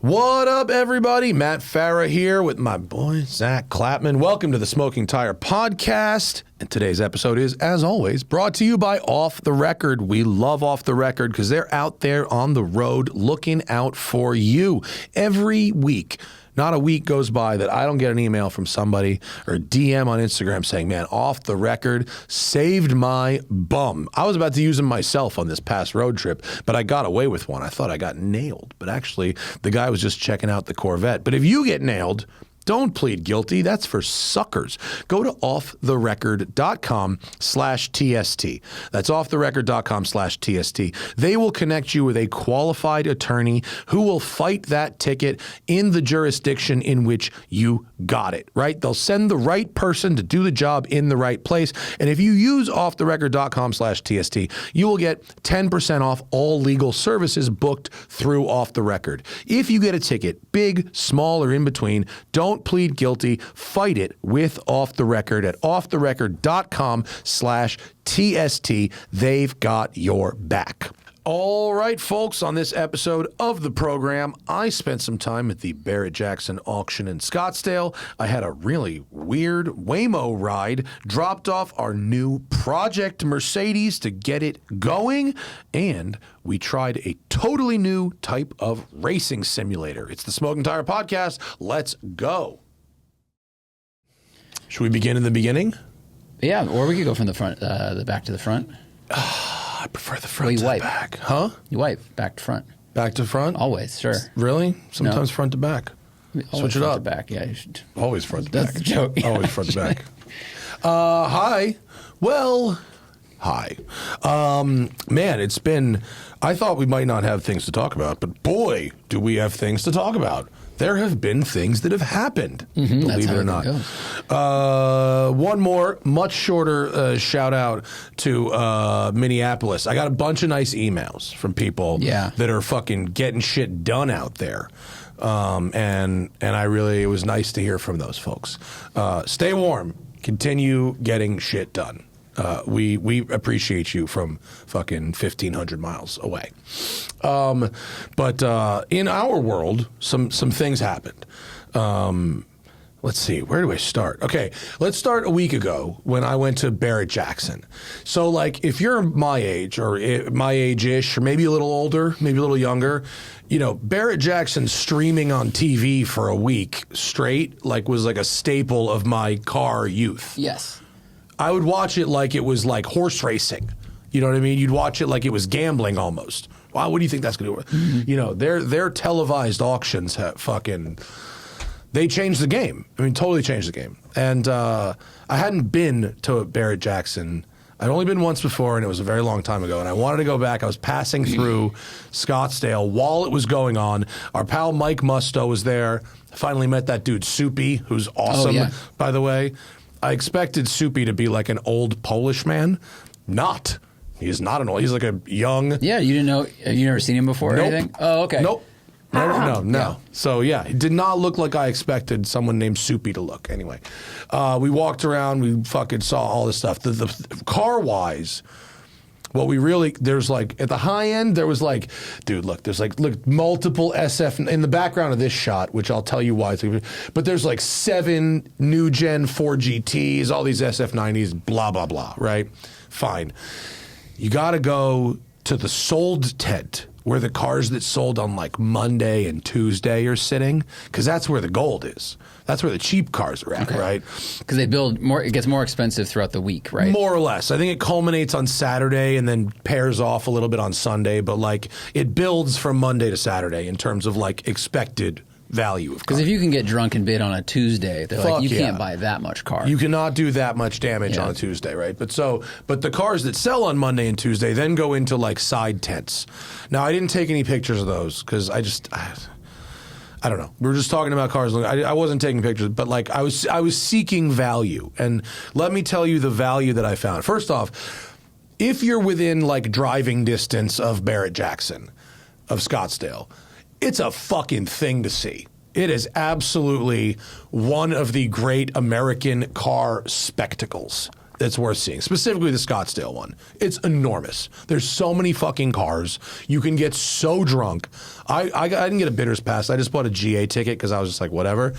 What up, everybody? Matt Farah here with my boy, Zach Clapman. Welcome to the Smoking Tire Podcast. And today's episode is, as always, brought to you by Off the Record. We love Off the Record because they're out there on the road looking out for you every week. Not a week goes by that I don't get an email from somebody or a DM on Instagram saying, man, Off the Record saved my bum. I was about to use them myself on this past road trip, but I got away with one. I thought I got nailed, but actually the guy was just checking out the Corvette. But if you get nailed, don't plead guilty. That's for suckers. Go to offtherecord.com/TST. That's offtherecord.com/TST. They will connect you with a qualified attorney who will fight that ticket in the jurisdiction in which you got it, right? They'll send the right person to do the job in the right place. And if you use offtherecord.com/TST, you will get 10% off all legal services booked through Off the Record. If you get a ticket, big, small, or in between, don't plead guilty. Fight it with Off the Record at offtherecord.com/TST. They've got your back. All right, folks, on this episode of the program, I spent some time at the Barrett Jackson auction in Scottsdale. I had a really weird Waymo ride, dropped off our new Project Mercedes to get it going, and we tried a totally new type of racing simulator. It's the Smoking Tire Podcast. Let's go. Should we begin in the beginning? Yeah, or we could go from the front, the back to the front. I prefer the front to the back. Huh? You wipe back to front. Back to front? Always, sure. Really? Sometimes front to back. Always Switch it front up. to back. Yeah, you should. Always front to back. That's the joke. Always front to back. Hi. Well, hi. Man, it's been, I thought we might not have things to talk about, but boy, do we have things to talk about. There have been things that have happened, believe it or not. One more, much shorter shout out to Minneapolis. I got a bunch of nice emails from people that are fucking getting shit done out there. And I really, it was nice to hear from those folks. Stay warm. Continue getting shit done. We appreciate you from fucking 1,500 miles away. But in our world, some things happened. Let's see, where do I start? Okay, let's start a week ago when I went to Barrett Jackson. So, like, if you're my age or my age-ish or maybe a little older, maybe a little younger, you know, Barrett Jackson streaming on TV for a week straight, like, was like a staple of my car youth. Yes. I would watch it like it was like horse racing. You know what I mean? You'd watch it like it was gambling almost. Wow, what do you think that's going to do? You know, their televised auctions have fucking, they changed the game. I mean, totally changed the game. And I hadn't been to Barrett Jackson. I'd only been once before, and it was a very long time ago. And I wanted to go back. I was passing through Scottsdale while it was going on. Our pal Mike Musto was there. I finally met that dude Soupy, who's awesome, by the way. I expected Soupy to be like an old Polish man. Not. He's not an old. He's like a young. Yeah, you didn't know. Have you never seen him before or anything? Oh, okay. Nope. No. Yeah. So, yeah, it did not look like I expected someone named Soupy to look. Anyway, we walked around. We fucking saw all this stuff. The car-wise, what we really, there's like, at the high end, there was like, dude, look, there's like, look, multiple SF, in the background of this shot, which I'll tell you why, but there's like 7 new gen 4 GTs, all these SF90s, blah, blah, blah, right? Fine. You got to go to the sold tent where the cars that sold on like Monday and Tuesday are sitting, because that's where the gold is. That's where the cheap cars are at, right? Because they build more, it gets more expensive throughout the week, right? More or less. I think it culminates on Saturday and then pairs off a little bit on Sunday, but like it builds from Monday to Saturday in terms of like expected value of cars. Because if you can get drunk and bid on a Tuesday, they're like, you can't buy that much car. You cannot do that much damage on a Tuesday, right? But the cars that sell on Monday and Tuesday then go into like side tents. Now, I didn't take any pictures of those because I don't know. We were just talking about cars. I wasn't taking pictures, but like I was seeking value. And let me tell you the value that I found. First off, if you're within like driving distance of Barrett Jackson, of Scottsdale, it's a fucking thing to see. It is absolutely one of the great American car spectacles. that's worth seeing. Specifically the Scottsdale one. It's enormous. There's so many fucking cars. You can get so drunk. I didn't get a bidder's pass. I just bought a GA ticket because I was just like, whatever.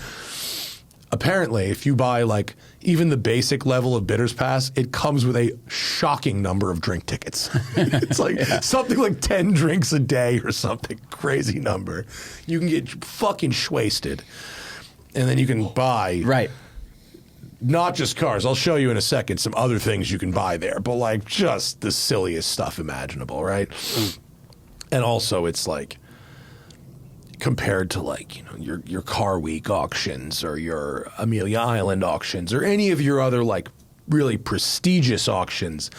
Apparently, if you buy like even the basic level of bidder's pass, it comes with a shocking number of drink tickets. It's like something like 10 drinks a day or something. Crazy number. You can get fucking wasted. And then you can buy... Right. Not just cars. I'll show you in a second some other things you can buy there, but like just the silliest stuff imaginable, right? And also it's like compared to like, you know, your Car Week auctions or your Amelia Island auctions or any of your other like really prestigious auctions,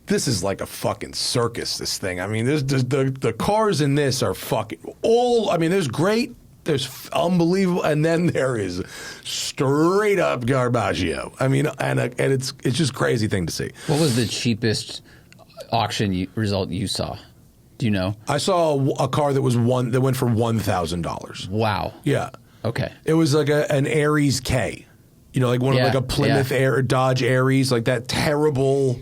this is like a fucking circus, this thing. I mean, the cars in this are fucking all, I mean, there's great, there's unbelievable, and then there is straight up garbaggio. I mean, and it's just a crazy thing to see. What was the cheapest auction result you saw? Do you know? I saw a car that went for $1,000. Wow. Yeah. Okay. It was like an Aries K, you know, like like a Plymouth Dodge Aries, like that terrible,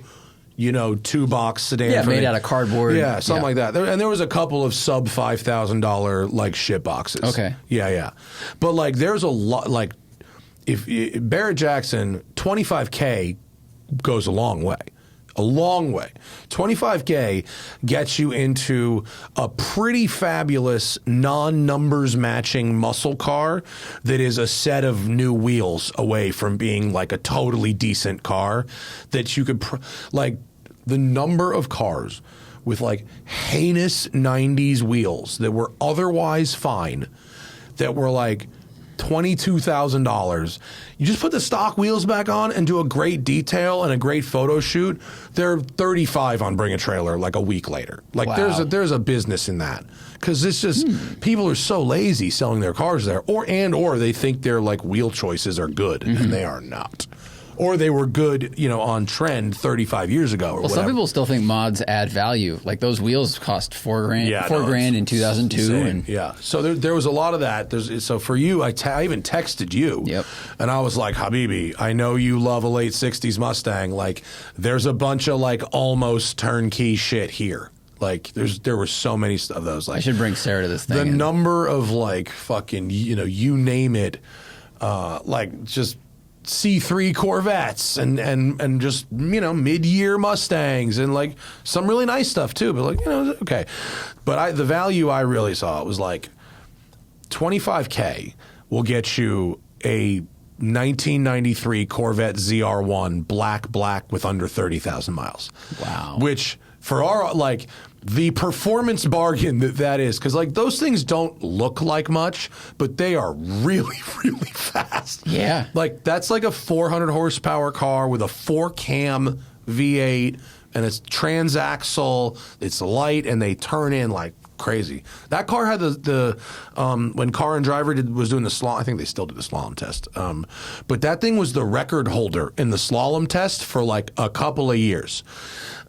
you know, 2-box sedan. Yeah, made out of cardboard. Yeah, something like that. And there was a couple of sub $5,000 like shit boxes. Okay. Yeah. But like there's a lot, like if Barrett Jackson, 25K goes a long way. A long way. 25K gets you into a pretty fabulous non-numbers matching muscle car that is a set of new wheels away from being like a totally decent car that you could like the number of cars with like heinous 90s wheels that were otherwise fine that were like $22,000. You just put the stock wheels back on and do a great detail and a great photo shoot. They're $35 on Bring a Trailer like a week later. Like there's a business in that because it's just people are so lazy selling their cars there, or they think their like wheel choices are good and they are not. Or they were good, you know, on trend 35 years ago or whatever. Some people still think mods add value. Like those wheels cost $4,000. Yeah, $4,000 in 2002. And yeah, so there was a lot of that. So for you, I even texted you. Yep. And I was like, Habibi, I know you love a late 60s Mustang. Like, there's a bunch of like almost turnkey shit here. Like there were so many of those. Like, I should bring Sarah to this thing. The number of like fucking, you know, you name it, like just C3 Corvettes and just, you know, mid-year Mustangs and like some really nice stuff too, but like, you know, okay. But the value I really saw was like 25K will get you a 1993 Corvette ZR1 black with under 30,000 miles. Wow. Which for our like the performance bargain that is, because like those things don't look like much, but they are really, really fast. Yeah. Like that's like a 400 horsepower car with a 4-cam V8 and it's transaxle, it's light, and they turn in like crazy. That car had the when Car and Driver was doing the slalom, I think they still do the slalom test. But that thing was the record holder in the slalom test for like a couple of years.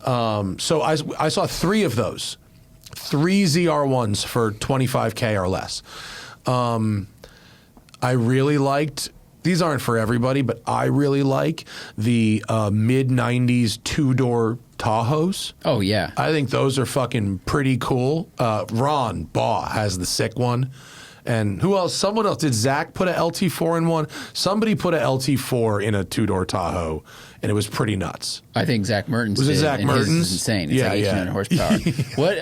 So I saw 3 of those, 3 ZR1s for 25K or less. I really liked, these aren't for everybody, but I really like the mid-90s 2-door Tahoes. Oh, yeah. I think those are fucking pretty cool. Ron Baugh has the sick one. And who else? Someone else. Did Zach put a LT4 in one? Somebody put a LT4 in a 2-door Tahoe, and it was pretty nuts. I think Zach Mertens was it did, Zach and Mertens? His is insane. It's like 1,800 horsepower. What?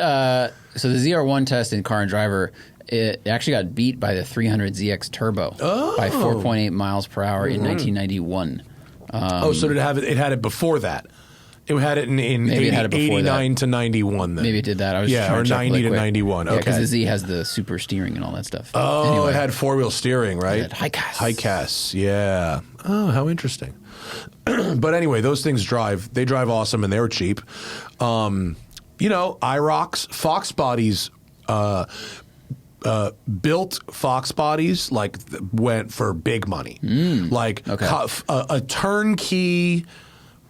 So the ZR1 test in Car and Driver, it actually got beat by the 300ZX Turbo by 4.8 miles per hour in 1991. So did it had it before that? It had it in 89 to 91 then. Maybe it did that. I was just or trying to 90 to quick. 91. Yeah, Okay. because the Z has the super steering and all that stuff. Oh, anyway. It had 4-wheel steering, right? It had high-cast. High-cast, yeah. Oh, how interesting. But anyway, those things they drive awesome and they're cheap. You know, IROCs, Fox bodies, built Fox bodies like went for big money. Like a turnkey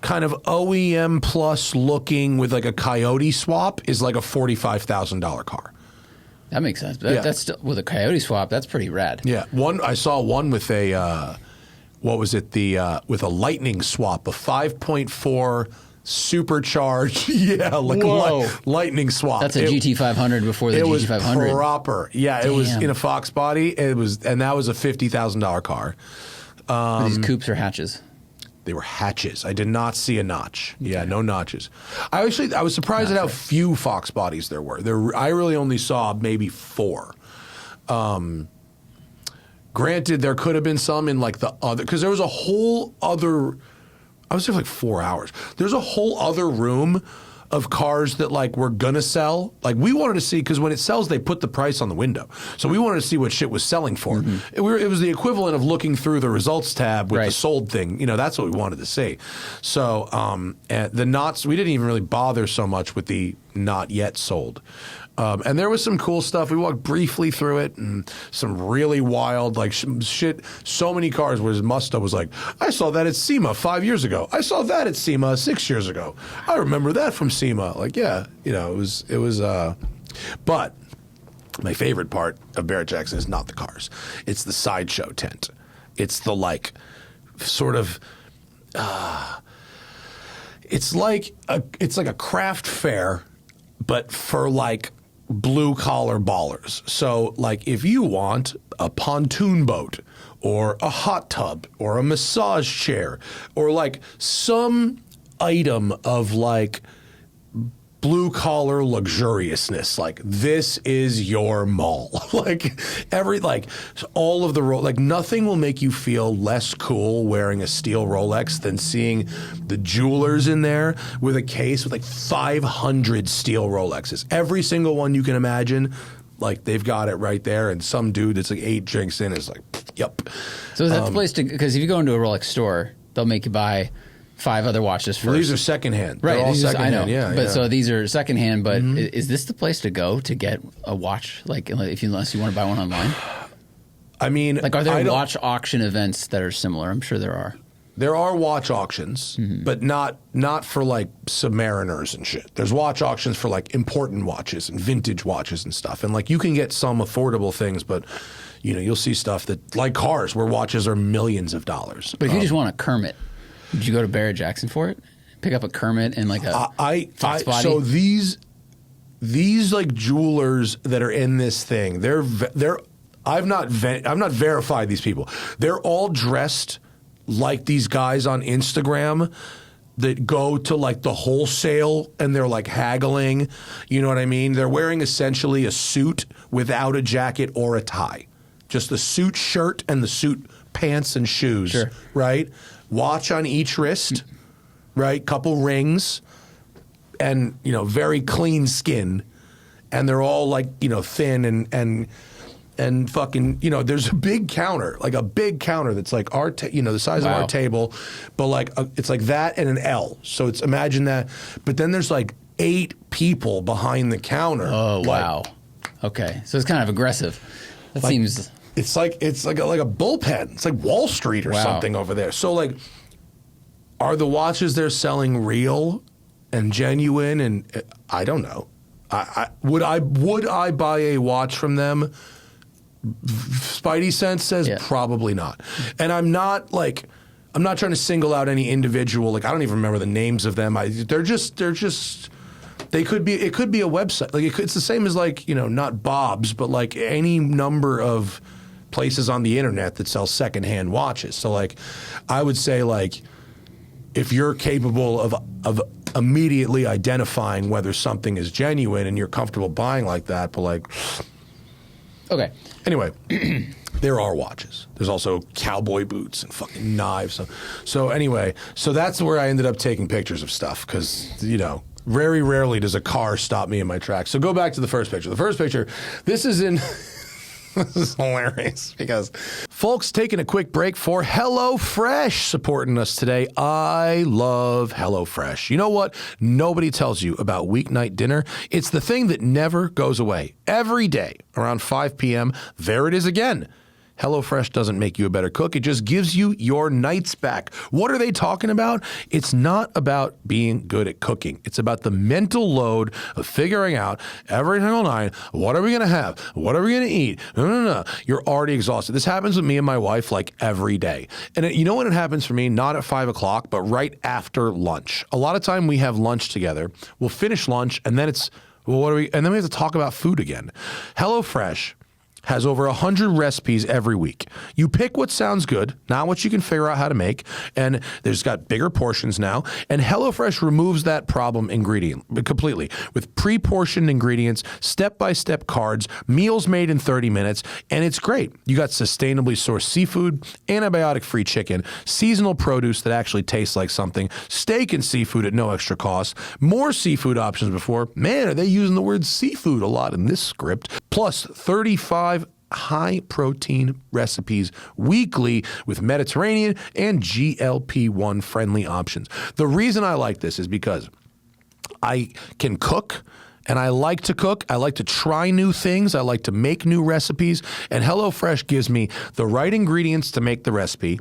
kind of OEM plus looking with like a Coyote swap is like a $45,000 car. That makes sense. That's still, with a Coyote swap, that's pretty rad. Yeah, I saw one with a what was it? With a lightning swap, a 5.4 supercharged, lightning swap. That's a GT500 before the GT500. It was proper. Yeah, Damn. It was in a Fox body. And that was a $50,000 car. Were these coupes or hatches? They were hatches. I did not see a notch. Okay. Yeah, no notches. I was surprised at how few Fox bodies there were. I really only saw maybe 4. Granted, there could have been some in like the other, because there was a whole other. I was there for like 4 hours. There's a whole other room of cars that like were gonna sell. Like we wanted to see, because when it sells, they put the price on the window. So we wanted to see what shit was selling for. Mm-hmm. It was the equivalent of looking through the results tab with the sold thing. You know, that's what we wanted to see. So and the nots, we didn't even really bother so much with the not yet sold. And there was some cool stuff. We walked briefly through it, and some really wild, like shit. So many cars where Musta was like, I saw that at SEMA 5 years ago. I saw that at SEMA 6 years ago. I remember that from SEMA. Like, yeah, you know, it was. But my favorite part of Barrett Jackson is not the cars. It's the sideshow tent. It's the like, sort of. It's like a craft fair, but for like blue collar ballers. So like if you want a pontoon boat or a hot tub or a massage chair or like some item of like blue collar luxuriousness, like this is your mall. Like all of the like nothing will make you feel less cool wearing a steel Rolex than seeing the jewelers in there with a case with like 500 steel Rolexes. Every single one you can imagine, like they've got it right there, and some dude that's like 8 drinks in is like, yep. So is that the place to, because if you go into a Rolex store, they'll make you buy 5 other watches first. Well, these are secondhand. Right. They're all secondhand. I know. Yeah, but so these are secondhand, but is this the place to go to get a watch? Like unless you want to buy one online? I mean, like are there watch auction events that are similar? I'm sure there are. There are watch auctions, but not for like Submariners and shit. There's watch auctions for like important watches and vintage watches and stuff. And like you can get some affordable things, but you know, you'll see stuff that like cars where watches are millions of dollars. But if you just want a Kermit, would you go to Barrett Jackson for it? Pick up a Kermit and like a Fox body? So these like jewelers that are in this thing, I've not verified these people. They're all dressed like these guys on Instagram that go to like the wholesale and they're like haggling. You know what I mean? They're wearing essentially a suit without a jacket or a tie. Just the suit shirt and the suit pants and shoes. Sure. Right? Watch on each wrist, right? Couple rings, and you know, very clean skin, and they're all like, you know, thin and fucking, you know, there's a big counter, like a big counter that's like the size of our table, but like it's like that and an L. So it's, imagine that, but then there's like 8 people behind the counter. Oh wow, okay, so it's kind of aggressive. That seems. It's like a bullpen. It's like Wall Street or something over there. So like, are the watches they're selling real and genuine? And I don't know. Would I buy a watch from them? Spidey sense says probably not. And I'm not trying to single out any individual. Like I don't even remember the names of them. They're just. It could be a website. Like it's the same as like, you know, not Bob's, but like any number of places on the internet that sell secondhand watches. So like, I would say like, if you're capable of immediately identifying whether something is genuine and you're comfortable buying like that, but like, okay. Anyway, there are watches. There's also cowboy boots and fucking knives. So anyway, so that's where I ended up taking pictures of stuff because, you know, very rarely does a car stop me in my tracks. So go back to the first picture. The first picture, this is in... This is hilarious because folks, taking a quick break for HelloFresh supporting us today. I love HelloFresh. You know what nobody tells you about weeknight dinner? It's the thing that never goes away. Every day around 5 p.m., there it is again. HelloFresh doesn't make you a better cook. It just gives you your nights back. What are they talking about? It's not about being good at cooking. It's about the mental load of figuring out every single night, what are we going to have? What are we going to eat? No. You're already exhausted. This happens with me and my wife like every day. And you know when it happens for me? Not at 5 o'clock, but right after lunch. A lot of time we have lunch together. We'll finish lunch and then it's, well, what are we? And then we have to talk about food again. HelloFresh has over 100 recipes every week. You pick what sounds good, not what you can figure out how to make, and there's got bigger portions now, and HelloFresh removes that problem ingredient completely with pre-portioned ingredients, step-by-step cards, meals made in 30 minutes, and it's great. You got sustainably sourced seafood, antibiotic-free chicken, seasonal produce that actually tastes like something, steak and seafood at no extra cost, more seafood options before. Man, are they using the word seafood a lot in this script, plus 35 high-protein recipes weekly with Mediterranean and GLP-1 friendly options. The reason I like this is because I can cook, and I like to cook. I like to try new things. I like to make new recipes, and HelloFresh gives me the right ingredients to make the recipe,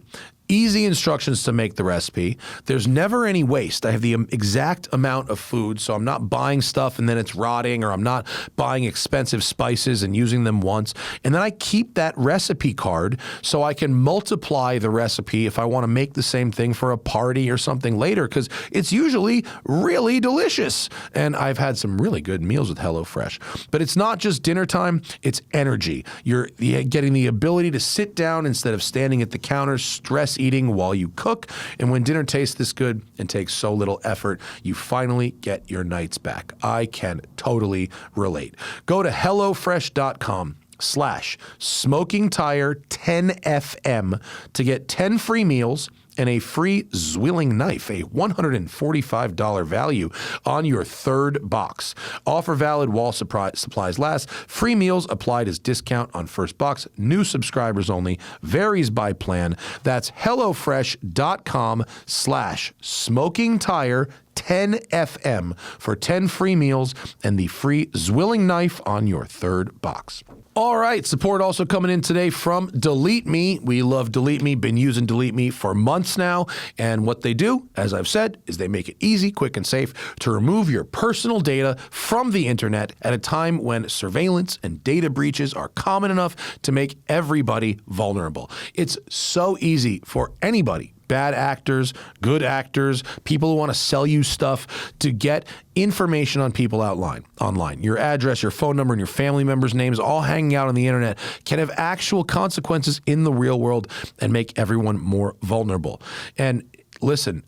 easy instructions to make the recipe. There's never any waste. I have the exact amount of food, so I'm not buying stuff and then it's rotting, or I'm not buying expensive spices and using them once. And then I keep that recipe card so I can multiply the recipe if I want to make the same thing for a party or something later, because it's usually really delicious. And I've had some really good meals with HelloFresh. But it's not just dinner time, it's energy. You're getting the ability to sit down instead of standing at the counter, stress eating while you cook. And when dinner tastes this good and takes so little effort, you finally get your nights back. I can totally relate. Go to HelloFresh.com/SmokingTire10FM to get 10 free meals and a free Zwilling knife, a $145 value on your third box. Offer valid while supplies last. Free meals applied as discount on first box. New subscribers only. Varies by plan. That's HelloFresh.com/SmokingTire10FM for 10 free meals and the free Zwilling knife on your third box. All right, support also coming in today from DeleteMe. We love DeleteMe, been using DeleteMe for months now, and what they do, as I've said, is they make it easy, quick, and safe to remove your personal data from the internet at a time when surveillance and data breaches are common enough to make everybody vulnerable. It's so easy for anybody, bad actors, good actors, people who want to sell you stuff, to get information on people online. Your address, your phone number, and your family members' names all hanging out on the internet can have actual consequences in the real world and make everyone more vulnerable. And listen,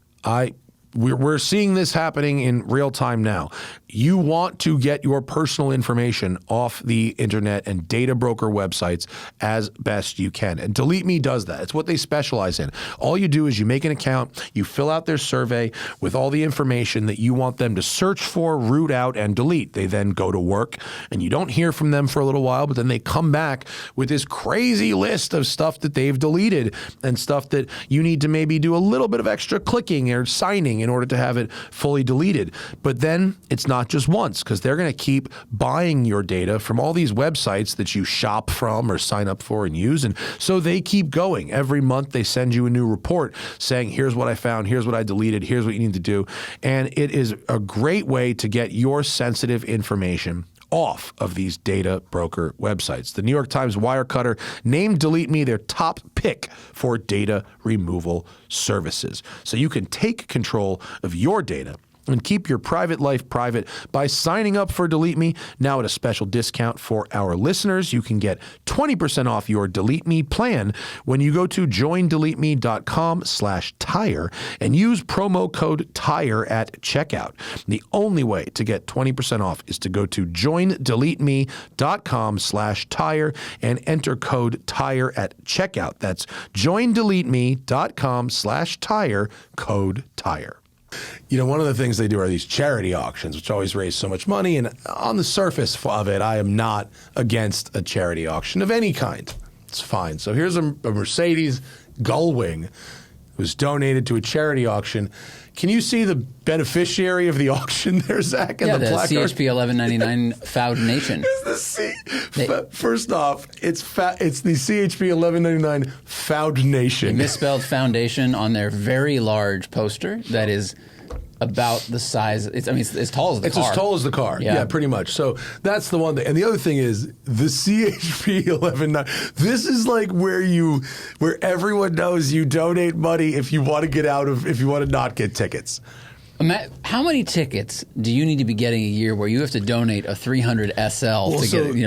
we're seeing this happening in real time now. You want to get your personal information off the internet and data broker websites as best you can. And DeleteMe does that. It's what they specialize in. All you do is you make an account, you fill out their survey with all the information that you want them to search for, root out, and delete. They then go to work, and you don't hear from them for a little while, but then they come back with this crazy list of stuff that they've deleted and stuff that you need to maybe do a little bit of extra clicking or signing in order to have it fully deleted. But then it's not just once, because they're going to keep buying your data from all these websites that you shop from or sign up for and use. And so they keep going. Every month they send you a new report saying, here's what I found, here's what I deleted, here's what you need to do. And it is a great way to get your sensitive information off of these data broker websites. The New York Times Wirecutter named DeleteMe their top pick for data removal services. So you can take control of your data and keep your private life private by signing up for DeleteMe. Now at a special discount for our listeners, you can get 20% off your DeleteMe plan when you go to joindeleteme.com/tire and use promo code TIRE at checkout. The only way to get 20% off is to go to joindeleteme.com/tire and enter code TIRE at checkout. That's joindeleteme.com/tire, code TIRE. You know, one of the things they do are these charity auctions, which always raise so much money. And on the surface of it, I am not against a charity auction of any kind. It's fine. So here's a Mercedes Gullwing It was donated to a charity auction. Can you see the beneficiary of the auction there, Zach? Yeah, the placard? CHP 1199 Foundation. First off, it's the CHP 1199 Foundation. They misspelled foundation on their very large poster that is about the size. It's as tall as the car. It's as tall as the car. Yeah, pretty much. So that's the one thing. And the other thing is the CHP 1199. This is like where everyone knows you donate money if you want to not get tickets. How many tickets do you need to be getting a year where you have to donate a 300 SL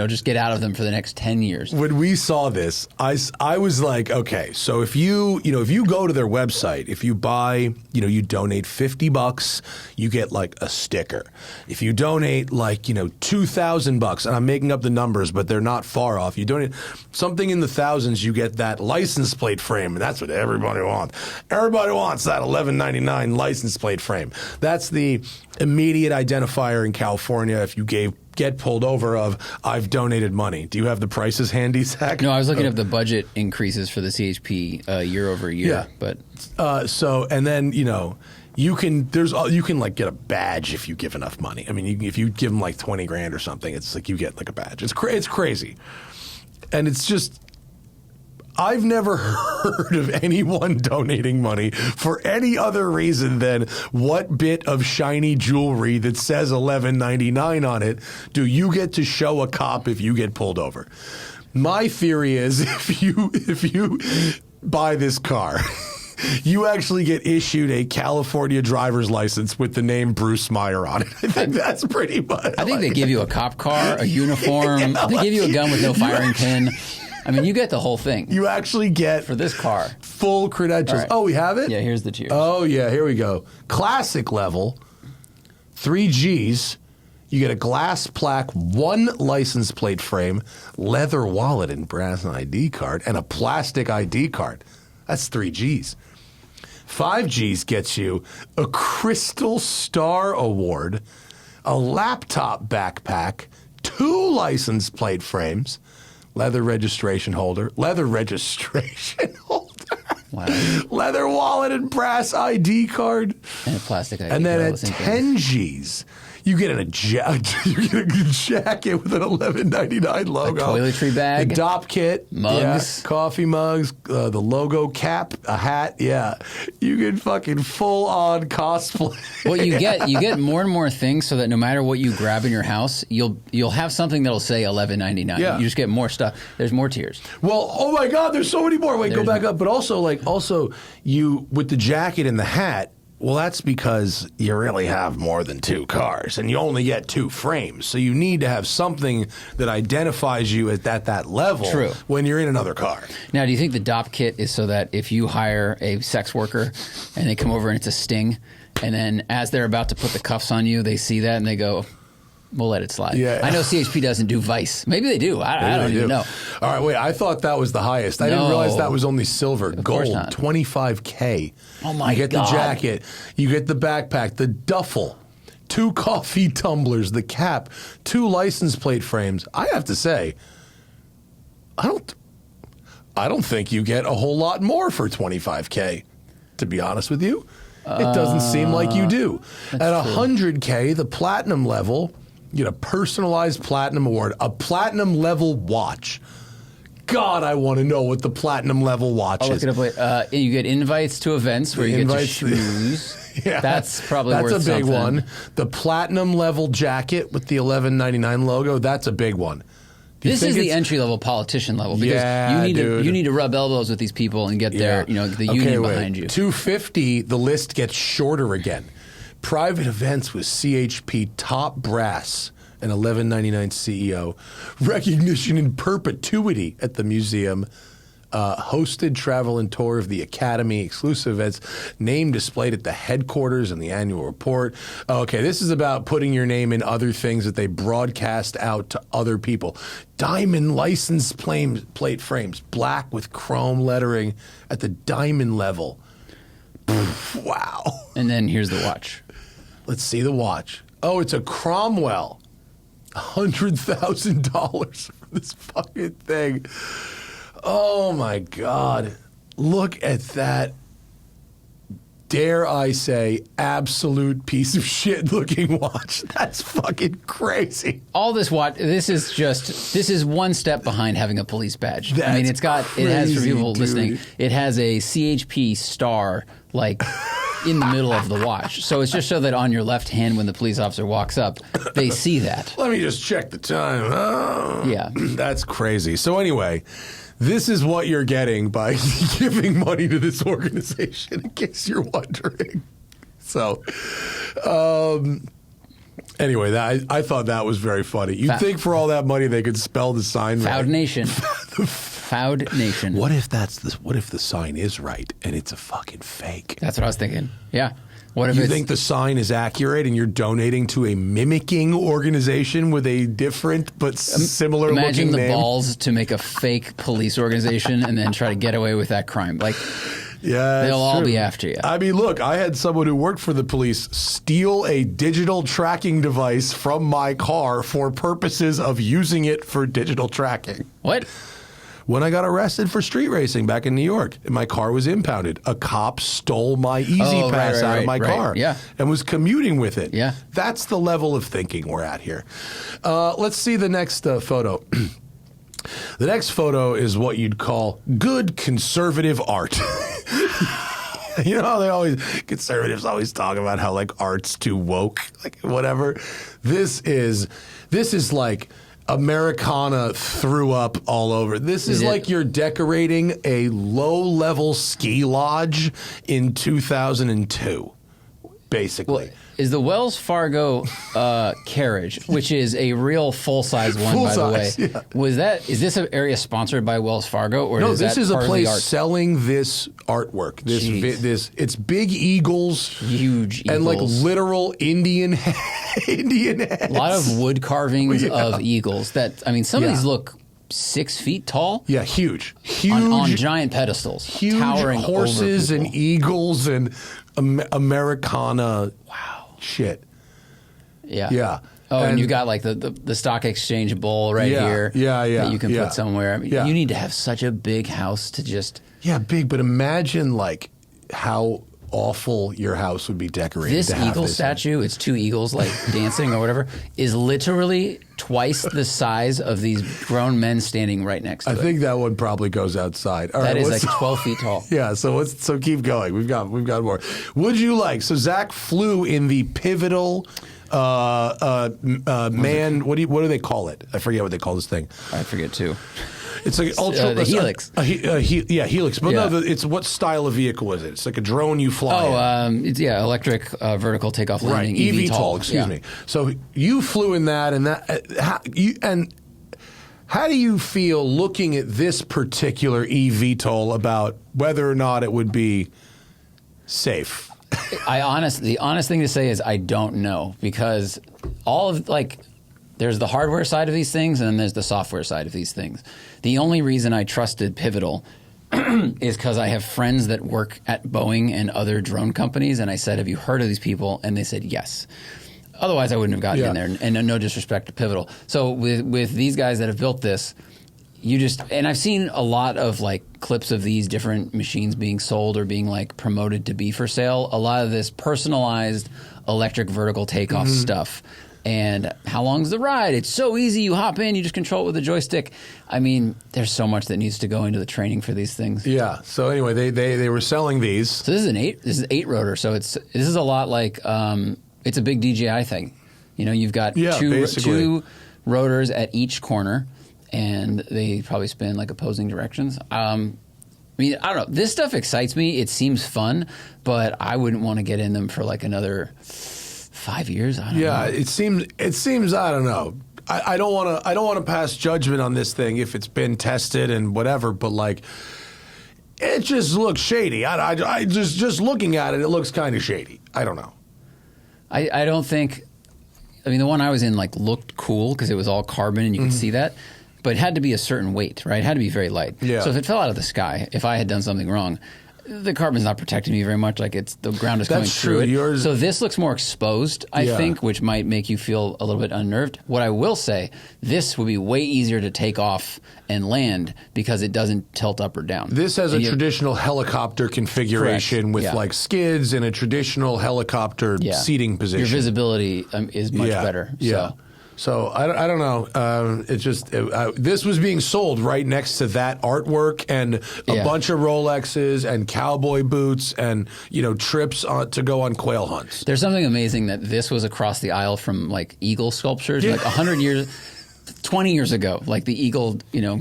just get out of them for the next 10 years? When we saw this, I was like, okay, so if you go to their website, if you buy, you donate $50, you get like a sticker. If you donate like, $2,000, and I'm making up the numbers, but they're not far off. You donate something in the thousands, you get that license plate frame, and that's what everybody wants. Everybody wants that $11.99 license plate frame. That's the immediate identifier in California if you get pulled over of, I've donated money. Do you have the prices handy, Zach? No, I was looking at the budget increases for the CHP year over year. Yeah. But and then, you can like get a badge if you give enough money. I mean, if you give them like 20 grand or something, it's like you get like a badge. It's crazy. And it's just, I've never heard of anyone donating money for any other reason than what bit of shiny jewelry that says $11.99 on it do you get to show a cop if you get pulled over? My theory is if you buy this car, you actually get issued a California driver's license with the name Bruce Meyer on it. I think that's pretty much. I think they give you a cop car, a uniform. They give you a gun with no firing pin. I mean, you get the whole thing. You actually get for this car full credentials. Right. Oh, we have it? Yeah, here's the tiers. Oh, yeah, here we go. Classic level, 3 Gs. You get a glass plaque, 1 license plate frame, leather wallet and brass ID card, and a plastic ID card. That's 3 Gs. 5 Gs gets you a Crystal Star Award, a laptop backpack, 2 license plate frames, leather registration holder, wow, leather wallet and brass ID card, and a plastic ID. And then at 10 Gs, you get a jacket with an $11.99 logo, a toiletry bag, the DOP kit, mugs, coffee mugs, the logo cap, a hat. Yeah, you get fucking full on cosplay. Well, you get more and more things, so that no matter what you grab in your house, you'll have something that'll say $11.99. Yeah. You just get more stuff. There's more tiers. Well, oh my God, there's so many more. Wait, go back up. But also you with the jacket and the hat. Well, that's because you really have more than 2 cars, and you only get 2 frames. So you need to have something that identifies you at that level. True. When you're in another car. Now, do you think the DOP kit is so that if you hire a sex worker and they come over and it's a sting, and then as they're about to put the cuffs on you, they see that and they go, we'll let it slide. Yeah. I know CHP doesn't do Vice. Maybe they do. I don't even know. All right, wait. I thought that was the highest. I didn't realize that was only silver. Gold, $25K. Oh, my God. You get the jacket. You get the backpack, the duffel, 2 coffee tumblers, the cap, 2 license plate frames. I have to say, I don't think you get a whole lot more for $25K, to be honest with you. It doesn't seem like you do. At $100K, the platinum level, you get a personalized platinum award, a platinum level watch. God, I want to know what the platinum level watch is. Look it up. You get invites to events where you get to schmooze. Yeah, that's probably worth something. That's a big one. The platinum level jacket with the $11.99 logo, that's a big one. This is the entry level politician level because you need to rub elbows with these people and get their the union behind you. $250, the list gets shorter again. Private events with CHP top brass and $11.99 CEO. Recognition in perpetuity at the museum. Hosted travel and tour of the Academy, exclusive events, name displayed at the headquarters and the annual report. Okay, this is about putting your name in other things that they broadcast out to other people. Diamond license plate frames, black with chrome lettering at the diamond level. Wow. And then here's the watch. Let's see the watch. Oh, it's a Cromwell. $100,000 for this fucking thing. Oh, my God. Look at that. dare I say, absolute piece of shit looking watch. That's fucking crazy. All this watch, this is one step behind having a police badge. That's I mean, it has, for people dude. listening, it has a CHP star, like, in the middle of the watch. So it's just so that on your left hand when the police officer walks up, they see that. Let me just check the time. Oh, Yeah. That's crazy. So anyway, this is what you're getting by giving money to this organization, in case you're wondering. So, anyway, I thought that was very funny. You'd think for all that money they could spell the sign right. Foud Nation. Foud Nation. What if the sign is right and it's a fucking fake? That's what I was thinking. Yeah. What if You think the sign is accurate and you're donating to a mimicking organization with a different but similar imagine looking the name? balls to make a fake police organization and then try to get away with that crime? Like, Yeah, they'll all true. be after you. I mean, look, I had someone who worked for the police steal a digital tracking device from my car for purposes of using it for digital tracking. What? When I got arrested for street racing back in New York, and my car was impounded, a cop stole my Easy Pass out of my car and was commuting with it. Yeah. That's the level of thinking we're at here. Let's see the next photo. The next photo is what you'd call good conservative art. You know how conservatives always talk about how like art's too woke, like whatever. This is like Americana threw up all over. This is like you're decorating a low-level ski lodge in 2002, basically. Well, is the Wells Fargo carriage, which is a real full-size one, by the way, yeah. Is this an area sponsored by Wells Fargo, or No, is this that is a part of the place art? selling this artwork. It's big eagles, Huge eagles, and like literal Indian heads. a lot of wood carvings of eagles. Some of these look 6 feet tall. Yeah, huge on giant pedestals, huge towering horses over and eagles and Americana. Wow, shit. Yeah. Yeah. Oh, and you've got like the stock exchange bowl right here. That you can put somewhere. I mean, you need to have such a big house to just. Yeah, big. But imagine like how awful your house would be decorated. This eagle statue, it's two eagles like dancing or whatever, is literally twice the size of these grown men standing right next to it. I think that one probably goes outside. All that right, is like 12 feet tall. Yeah, so keep going. We've got more. Would you like? So Zach flew in the pivotal man. What do they call it? I forget what they call this thing. I forget too. It's like ultra the Helix. Helix. But no, it's what style of vehicle is it? It's like a drone you fly. It's electric vertical takeoff landing. Right, eVTOL. Excuse me. So you flew in that, and how do you feel looking at this particular eVTOL about whether or not it would be safe? The honest thing to say is I don't know, because all of there's the hardware side of these things and then there's the software side of these things. The only reason I trusted Pivotal is because I have friends that work at Boeing and other drone companies, and I said, have you heard of these people? And they said yes. Otherwise, I wouldn't have gotten in there, and no disrespect to Pivotal. So with these guys that have built this, and I've seen a lot of like clips of these different machines being sold or being like promoted to be for sale. A lot of this personalized electric vertical takeoff stuff. And how long's the ride? It's so easy. You hop in, you just control it with a joystick. I mean, there's so much that needs to go into the training for these things. Yeah. So anyway, they were selling these. So this is 8 rotor. So this is a lot like it's a big DJI thing. You know, you've got two rotors at each corner, and they probably spin like opposing directions. I mean, I don't know. This stuff excites me. It seems fun, but I wouldn't want to get in them for like another 5 years. I don't know. It seems. I don't know. I don't want to pass judgment on this thing if it's been tested and whatever. But like, it just looks shady. I just looking at it, it looks kind of shady. I don't know. I don't think. I mean, the one I was in like looked cool because it was all carbon and you could see that, but it had to be a certain weight, right? It had to be very light. Yeah. So if it fell out of the sky, if I had done something wrong, the carbon's not protecting me very much. Like the ground is coming That's through true. it. Yours- So this looks more exposed, I think, which might make you feel a little bit unnerved. What I will say, this would be way easier to take off and land because it doesn't tilt up or down. This has a traditional helicopter configuration with like skids and a traditional helicopter seating position. Your visibility is much better. Yeah. So I don't know. It's just this was being sold right next to that artwork and a bunch of Rolexes and cowboy boots and trips to go on quail hunts. There's something amazing that this was across the aisle from like eagle sculptures, like 100 years. 20 years ago, like the eagle,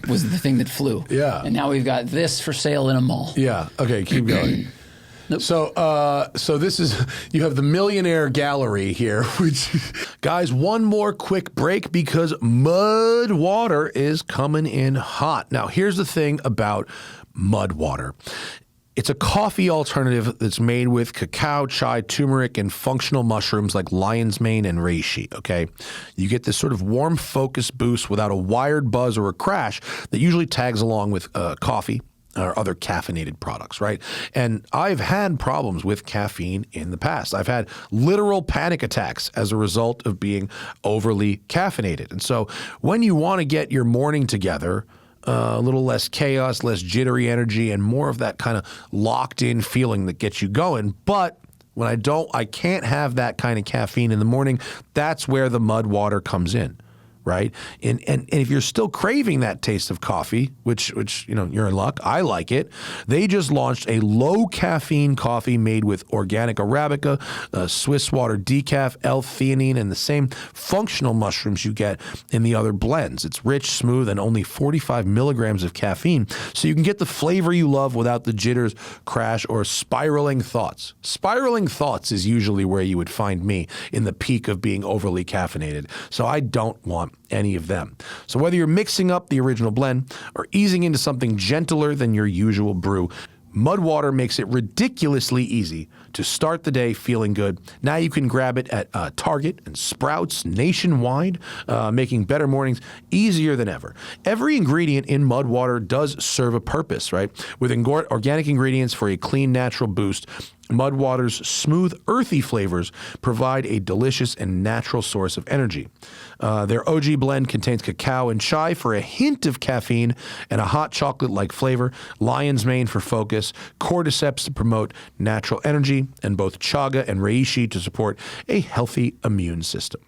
was the thing that flew. Yeah. And now we've got this for sale in a mall. Yeah. Okay, keep going. Nope. So this is, you have the millionaire gallery here, which, guys, one more quick break because Mudwater is coming in hot. Now, here's the thing about Mudwater. It's a coffee alternative that's made with cacao, chai, turmeric, and functional mushrooms like lion's mane and reishi, okay? You get this sort of warm focus boost without a wired buzz or a crash that usually tags along with coffee or other caffeinated products, right? And I've had problems with caffeine in the past. I've had literal panic attacks as a result of being overly caffeinated. And so when you want to get your morning together, a little less chaos, less jittery energy, and more of that kind of locked-in feeling that gets you going. But when I can't have that kind of caffeine in the morning, that's where the Mudwater comes in, right? And if you're still craving that taste of coffee, which you're in luck, I like it. They just launched a low caffeine coffee made with organic Arabica, Swiss water decaf, L-theanine, and the same functional mushrooms you get in the other blends. It's rich, smooth, and only 45 milligrams of caffeine, so you can get the flavor you love without the jitters, crash, or spiraling thoughts. Spiraling thoughts is usually where you would find me in the peak of being overly caffeinated, so I don't want any of them. So whether you're mixing up the original blend or easing into something gentler than your usual brew, Mudwater makes it ridiculously easy to start the day feeling good. Now you can grab it at Target and Sprouts nationwide, making better mornings easier than ever. Every ingredient in Mudwater does serve a purpose, right? With organic ingredients for a clean, natural boost, Mudwater's smooth, earthy flavors provide a delicious and natural source of energy. Their OG blend contains cacao and chai for a hint of caffeine and a hot chocolate-like flavor, lion's mane for focus, cordyceps to promote natural energy, and both chaga and reishi to support a healthy immune system.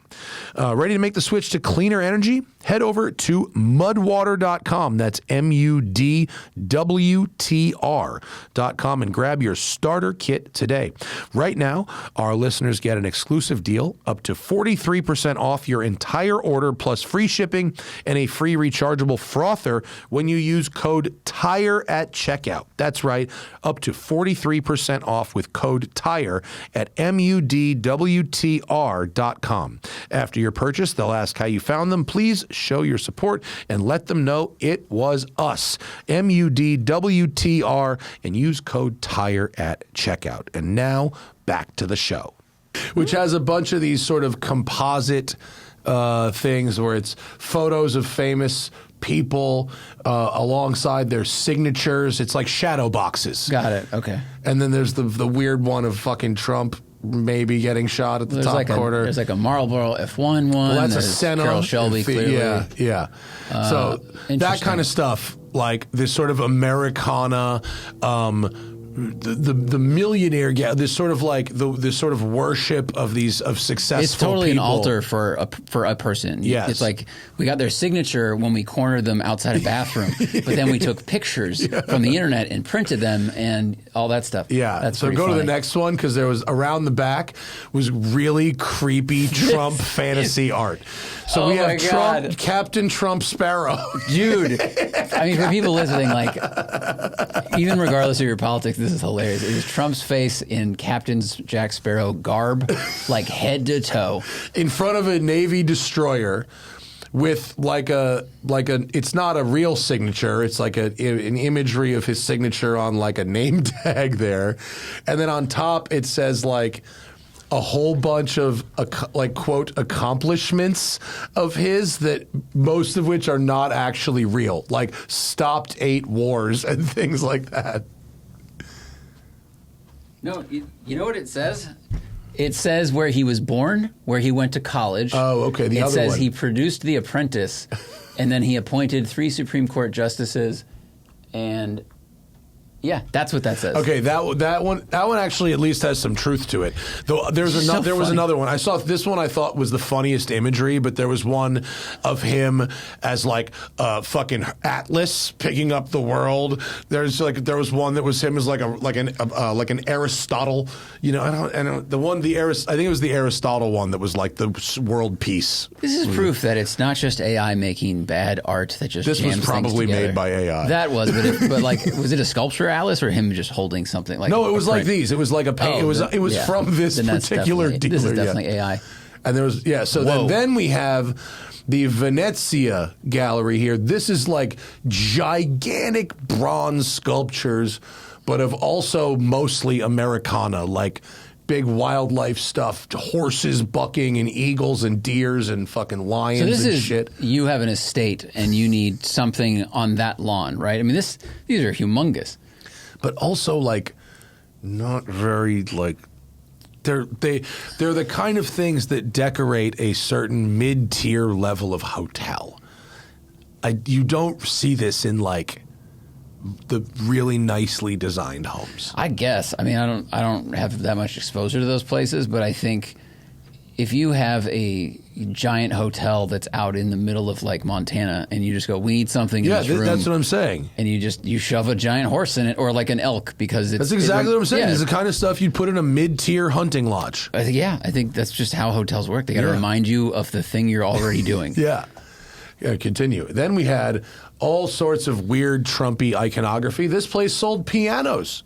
Ready to make the switch to cleaner energy? Head over to mudwater.com. That's MUDWTR.com and grab your starter kit today. Right now, our listeners get an exclusive deal up to 43% off your entire order plus free shipping and a free rechargeable frother when you use code TIRE at checkout. That's right, up to 43% off with code TIRE at MUDWTR.com. After your purchase, they'll ask how you found them. Please show your support and let them know it was us. MUDWTR and use code TIRE at checkout. And now back to the show, which has a bunch of these sort of composite things where it's photos of famous people alongside their signatures. It's like shadow boxes. Got it. Okay. And then there's the weird one of fucking Trump maybe getting shot at the top corner. There's like a Marlboro F1 one. Well, that's there's a Senna. Carroll Shelby, clearly. Yeah. So that kind of stuff, like this sort of Americana, the millionaire, this sort of like this sort of worship of successful. It's totally people. An altar for a person. Yes. It's like we got their signature when we cornered them outside a bathroom, but then we took pictures from the internet and printed them and all that stuff. Yeah. That's so go funny. to the next one because there was around the back was really creepy Trump fantasy art. So we have Trump, Captain Trump Sparrow. Dude. I mean, for people listening, like, even regardless of your politics, this is hilarious. It is Trump's face in Captain Jack Sparrow garb, like head to toe. In front of a Navy destroyer with it's not a real signature. It's like an imagery of his signature on like a name tag there. And then on top it says like a whole bunch of like quote accomplishments of his that most of which are not actually real, like stopped 8 wars and things like that. No, you know what it says? It says where he was born, where he went to college. Oh, okay. The other one. It says he produced The Apprentice, and then he appointed 3 Supreme Court justices, and yeah, that's what that says. Okay, that one actually at least has some truth to it. Though there was another one. I saw this one. I thought was the funniest imagery, but there was one of him as like a fucking Atlas picking up the world. There was one that was him as like an Aristotle. You know, I think it was the Aristotle one that was like the world peace. This is proof that it's not just AI making bad art that just this jams was probably things together. made by AI. That was, but like, was it a sculpture, Alice, or him just holding something like? No, it was like these. It was like a paint. It was from this particular dealer. This is definitely AI. And there was So then we have the Venezia gallery here. This is like gigantic bronze sculptures, but of also mostly Americana, like big wildlife stuff, horses bucking and eagles and deers and fucking lions and shit. You have an estate and you need something on that lawn, right? I mean, these are humongous. But also like not very like they're the kind of things that decorate a certain mid-tier level of hotel. You don't see this in like the really nicely designed homes. I guess. I mean, I don't have that much exposure to those places, but I think if you have a giant hotel that's out in the middle of like Montana and you just go, we need something in this room. That's what I'm saying. And you shove a giant horse in it, or like an elk, because that's exactly what I'm saying. It's the kind of stuff you'd put in a mid-tier hunting lodge. I think that's just how hotels work. They got to remind you of the thing you're already doing. Yeah, continue. Then we had all sorts of weird Trumpy iconography. This place sold pianos.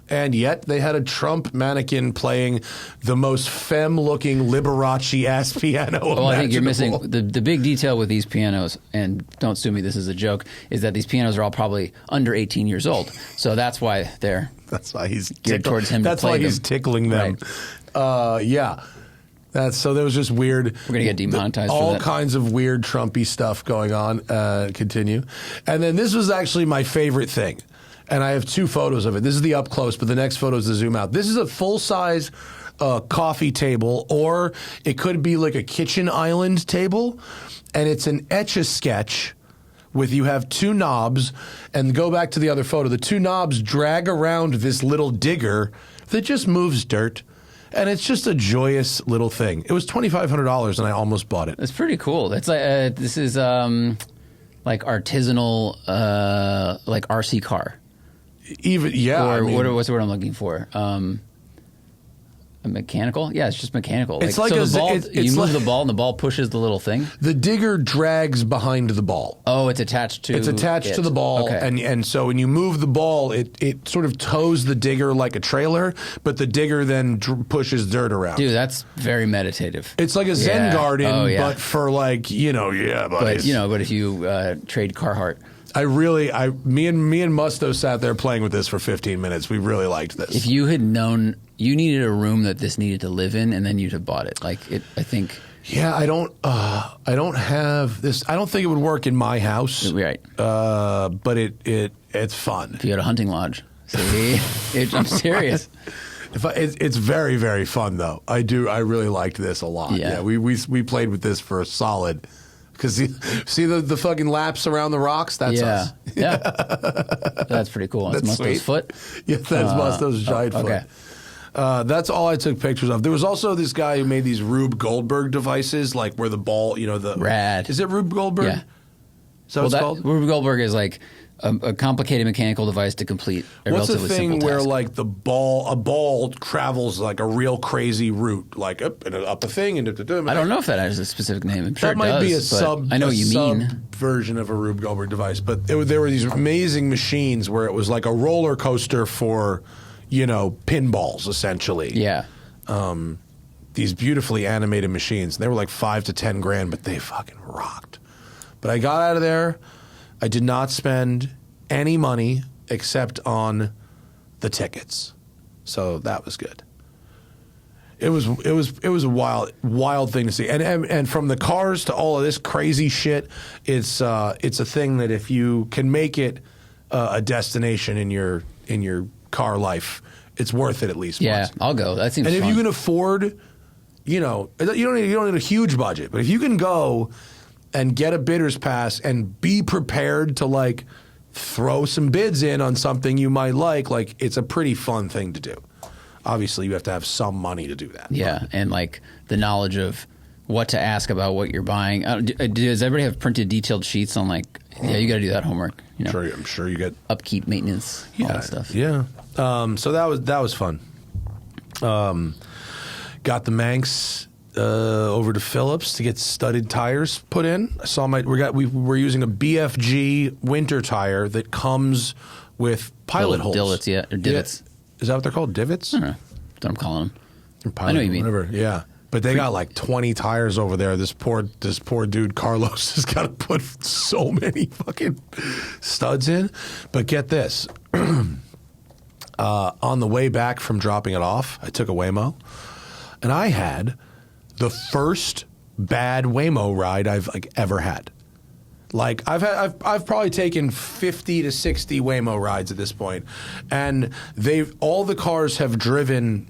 And yet they had a Trump mannequin playing the most femme-looking Liberace-ass piano imaginable. I think you're missing the big detail with these pianos, and don't sue me, this is a joke, is that these pianos are all probably under 18 years old. So that's why they're geared towards him. That's why he's tickling them. Right. Yeah. So there was just weird. We're going to get demonetized all for that. Kinds of weird Trumpy stuff going on. Continue. And then this was actually my favorite thing. And I have 2 photos of it. This is the up close, but the next photo is the zoom out. This is a full-size coffee table, or it could be like a kitchen island table, and it's an Etch-a-Sketch with you have 2 knobs, and go back to the other photo. The 2 knobs drag around this little digger that just moves dirt, and it's just a joyous little thing. It was $2,500, and I almost bought it. It's pretty cool. It's like this is like artisanal like RC car. Even what's the word I'm looking for? A mechanical? Yeah, it's just mechanical. It's like so the ball. You move the ball, and the ball pushes the little thing. The digger drags behind the ball. Oh, it's attached to. It's attached to the ball, okay. and so when you move the ball, it sort of tows the digger like a trailer, but the digger then pushes dirt around. Dude, that's very meditative. It's like a Zen garden, but for like buddies. But if you trade Carhartt. Me and Musto sat there playing with this for 15 minutes. We really liked this. If you had known you needed a room that this needed to live in, and then you'd have bought it. I think. Yeah, I don't have this. I don't think it would work in my house. Right. But it's fun. If you had a hunting lodge. See? I'm serious. It's very, very fun though. I really liked this a lot. Yeah. We played with this for a solid. Because see the fucking laps around the rocks? That's us. Yeah. That's pretty cool. That's Musto's foot? Yeah, that's Musto's giant foot. Okay. That's all I took pictures of. There was also this guy who made these Rube Goldberg devices, like where the ball, Rad. Is it Rube Goldberg? Yeah. Is that what it's called? Rube Goldberg is like a complicated mechanical device to complete a relatively simple task. What's the thing where like a ball travels like a real crazy route, like up a thing and I don't know if that has a specific name. I'm sure that might be a I know what you mean. Version of a Rube Goldberg device, but there were these amazing machines where it was like a roller coaster for, pinballs essentially. Yeah. These beautifully animated machines. They were like $5,000 to $10,000, but they fucking rocked. But I got out of there. I did not spend any money except on the tickets, so that was good. It was a wild thing to see, and from the cars to all of this crazy shit, it's a thing that if you can make it a destination in your car life, it's worth it at least Yeah, once. I'll go. That seems And fun. if you can afford, you don't need a huge budget, but if you can go and get a bidder's pass and be prepared to like throw some bids in on something you might like it's a pretty fun thing to do. Obviously, you have to have some money to do that. Yeah, and like the knowledge of what to ask about what you're buying. Does everybody have printed detailed sheets on like? Yeah, you got to do that homework. You know, I'm sure you get upkeep, maintenance, all that stuff. Yeah. So that was fun. Got the Manx over to Phillips to get studded tires put in. I saw we're using a BFG winter tire that comes with pilot holes. Divots, yeah, or divots. Yeah. Is that what they're called? Divots? I don't know. That's what I'm calling them. Pilot, I know what you mean. Whatever. Yeah. But they got like 20 tires over there. This poor dude Carlos has got to put so many fucking studs in. But get this. On the way back from dropping it off, I took a Waymo, and I had the first bad Waymo ride I've ever had. Like I've probably taken 50 to 60 Waymo rides at this point, and all the cars have driven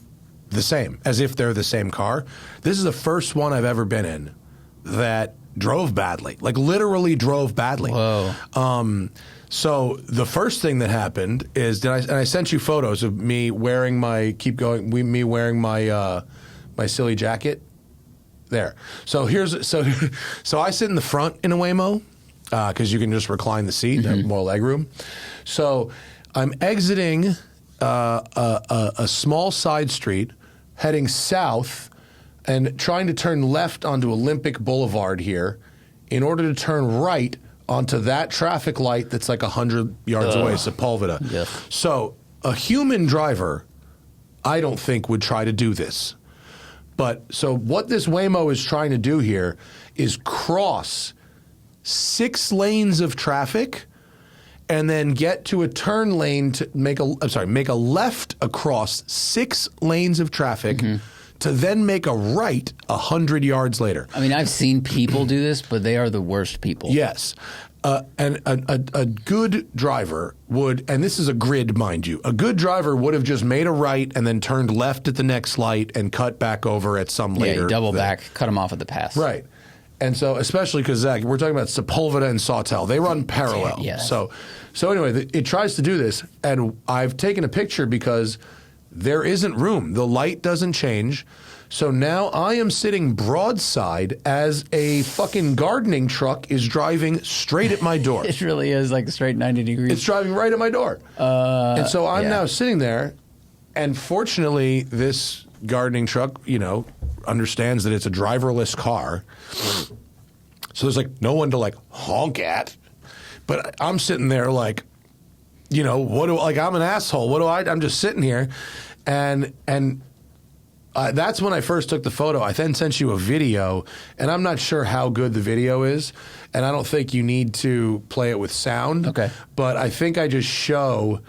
the same, as if they're the same car. This is the first one I've ever been in that drove badly, like literally drove badly. Whoa. So the first thing that happened is I sent you photos of me wearing my my silly jacket. There. So so I sit in the front in a Waymo because you can just recline the seat, have more leg room. So I'm exiting a small side street, heading south, and trying to turn left onto Olympic Boulevard here, in order to turn right onto that traffic light that's like 100 yards away, Sepulveda. Yes. So a human driver, I don't think, would try to do this. But so what this Waymo is trying to do here is cross 6 lanes of traffic and then get to a turn lane to make a left across 6 lanes of traffic to then make a right 100 yards later. I mean, I've seen people do this, but they are the worst people. Yes. And a good driver would, and this is a grid, mind you, a good driver would have just made a right and then turned left at the next light and cut back over at some later. Yeah, double back, cut them off at the pass. Right. And so, especially because, Zach, we're talking about Sepulveda and Sawtell. They run parallel. Yeah. So anyway, it tries to do this, and I've taken a picture because there isn't room. The light doesn't change. So now I am sitting broadside as a fucking gardening truck is driving straight at my door. It really is like straight 90 degrees. It's driving right at my door. And so I'm yeah. now sitting there, and fortunately, this gardening truck, understands that it's a driverless car. So there's like no one to like honk at. But I'm sitting there like, I'm an asshole. I'm just sitting here, and that's when I first took the photo. I then sent you a video, and I'm not sure how good the video is, and I don't think you need to play it with sound. Okay. But I think I just show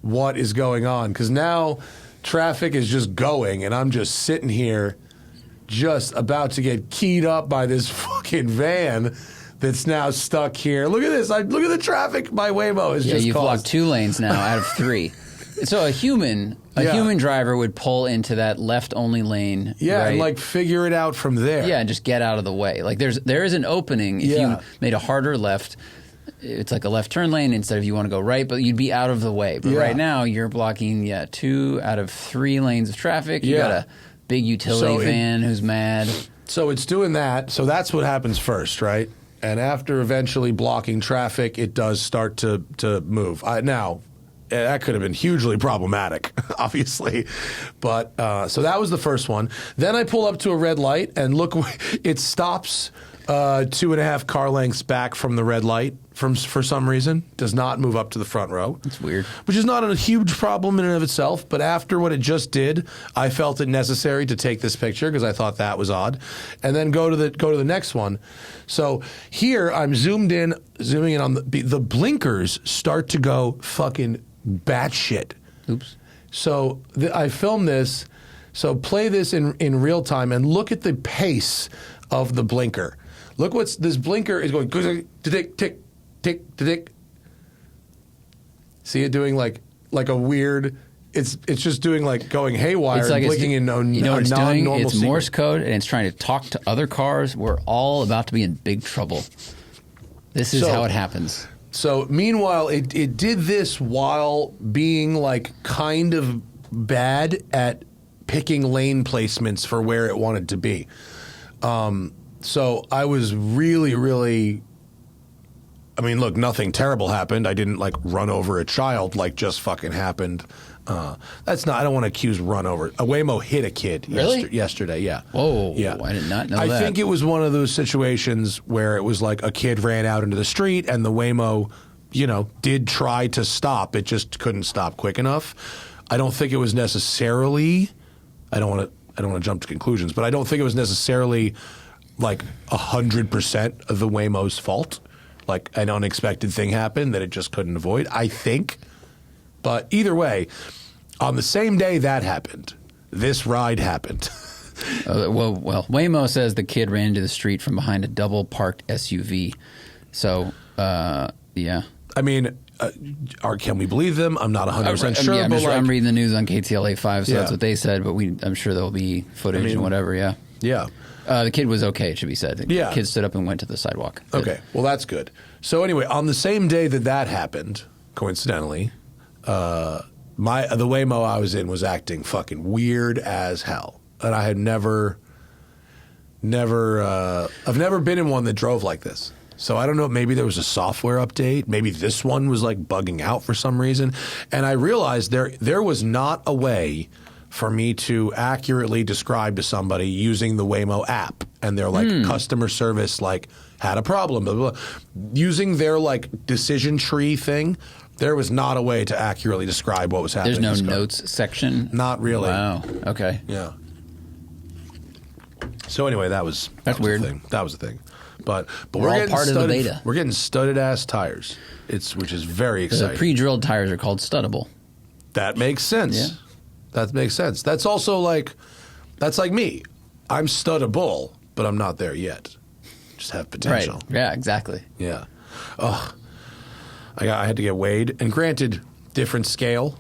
what is going on, because now traffic is just going, and I'm just sitting here just about to get keyed up by this fucking van that's now stuck here. Look at this. Look at the traffic my Waymo is just you've caused. blocked 2 lanes now out of 3. So a human driver would pull into that left-only lane. Yeah, right? and like figure it out from there. Yeah, and just get out of the way. Like there is an opening if you made a harder left. It's like a left turn lane instead of you want to go right, but you'd be out of the way. But right now you're blocking 2 out of 3 lanes of traffic. You got a big utility van who's mad. So it's doing that. So that's what happens first, right? And after eventually blocking traffic, it does start to move. Now, that could have been hugely problematic, obviously. But so that was the first one. Then I pull up to a red light, and look, it stops 2.5 car lengths back from the red light for some reason. Does not move up to the front row. It's weird. Which is not a huge problem in and of itself, but after what it just did, I felt it necessary to take this picture because I thought that was odd. And then go to the next one. So here I'm zooming in on the blinkers start to go fucking batshit. Oops. So I filmed this. So play this in real time and look at the pace of the blinker. Look this blinker is going tick, tick, tick, tick. See it doing like a weird it's just doing like going haywire It's like and blinking in you know what it's doing? non-normal It's Morse code, and it's trying to talk to other cars. We're all about to be in big trouble. This is how it happens. So meanwhile, it did this while being like kind of bad at picking lane placements for where it wanted to be. So I was really, really. I mean, look, nothing terrible happened. I didn't like run over a child like just fucking happened. That's not. I don't want to accuse run over. A Waymo hit a kid yesterday. Yeah. Whoa. Yeah. I did not know that. I think it was one of those situations where it was like a kid ran out into the street and the Waymo, did try to stop. It just couldn't stop quick enough. I don't think it was necessarily. I don't want to jump to conclusions, but I don't think it was necessarily like 100% of the Waymo's fault. Like an unexpected thing happened that it just couldn't avoid, I think. But either way, on the same day that happened, this ride happened. Well, Waymo says the kid ran into the street from behind a double parked SUV. So, yeah. I mean, can we believe them? I'm not 100% sure. Yeah, but I'm reading the news on KTLA 5, so Yeah. that's what they said. But I'm sure there'll be footage and whatever. Yeah. Yeah. The kid was okay, it should be said. The Yeah. kid stood up and went to the sidewalk. Okay, well, that's good. So anyway, on the same day that happened, coincidentally, the Waymo I was in was acting fucking weird as hell. And I had I've never been in one that drove like this. So I don't know, maybe there was a software update. Maybe this one was like bugging out for some reason. And I realized there was not a way for me to accurately describe to somebody using the Waymo app and their like customer service like had a problem, blah, blah, blah. Using their like decision tree thing, there was not a way to accurately describe what was happening. There's no notes section? Not really. Wow. Okay. Yeah. So anyway, that was weird. The thing. That was the thing. But We're all getting part of the studded, beta. We're getting studded ass tires. Which is very The exciting. pre-drilled tires are called studdable. That makes sense. Yeah. That makes sense. That's also like, that's like me. I'm studdable, but I'm not there yet. Just have potential. Right. Yeah, exactly. Yeah. Oh, I had to get weighed. And granted, different scale.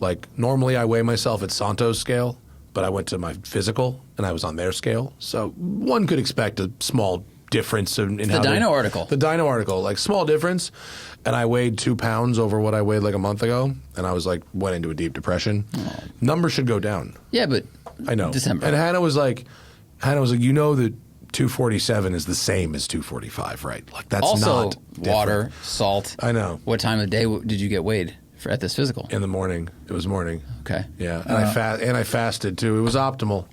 Like, normally I weigh myself at Santos scale, but I went to my physical, and I was on their scale. So one could expect a small difference in how The dyno article. The dyno article, like small difference. And I weighed 2 pounds over what I weighed like a month ago, and I was like, went into a deep depression. Oh. Numbers should go down. Yeah, but I know. December. And Hannah was like, you know that 247 is the same as 245, right? Like that's also not different. water, salt. I know. What time of day did you get weighed at this physical? In the morning. It was morning. Okay. Yeah, and I fasted too. It was optimum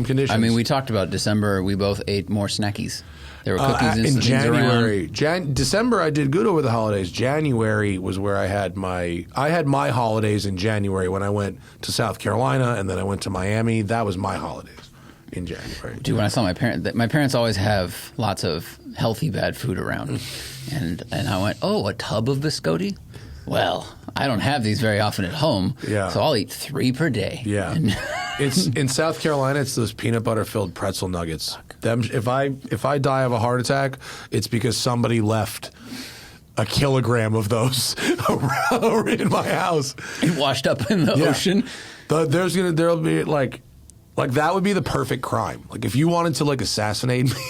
conditions. I mean, we talked about December. We both ate more snackies. There were cookies and in things January. around. December I did good over the holidays. January was where I had my holidays in January when I went to South Carolina and then I went to Miami. That was my holidays in January. Dude, when I saw my parents always have lots of healthy bad food around, and I went, oh, a tub of biscotti? Well, I don't have these very often at home, so I'll eat 3 per day. Yeah. It's in South Carolina. It's those peanut butter filled pretzel nuggets. Them, if I die of a heart attack, it's because somebody left a kilogram of those around in my house. It washed up in the ocean. There'll be like that would be the perfect crime. Like if you wanted to like assassinate me.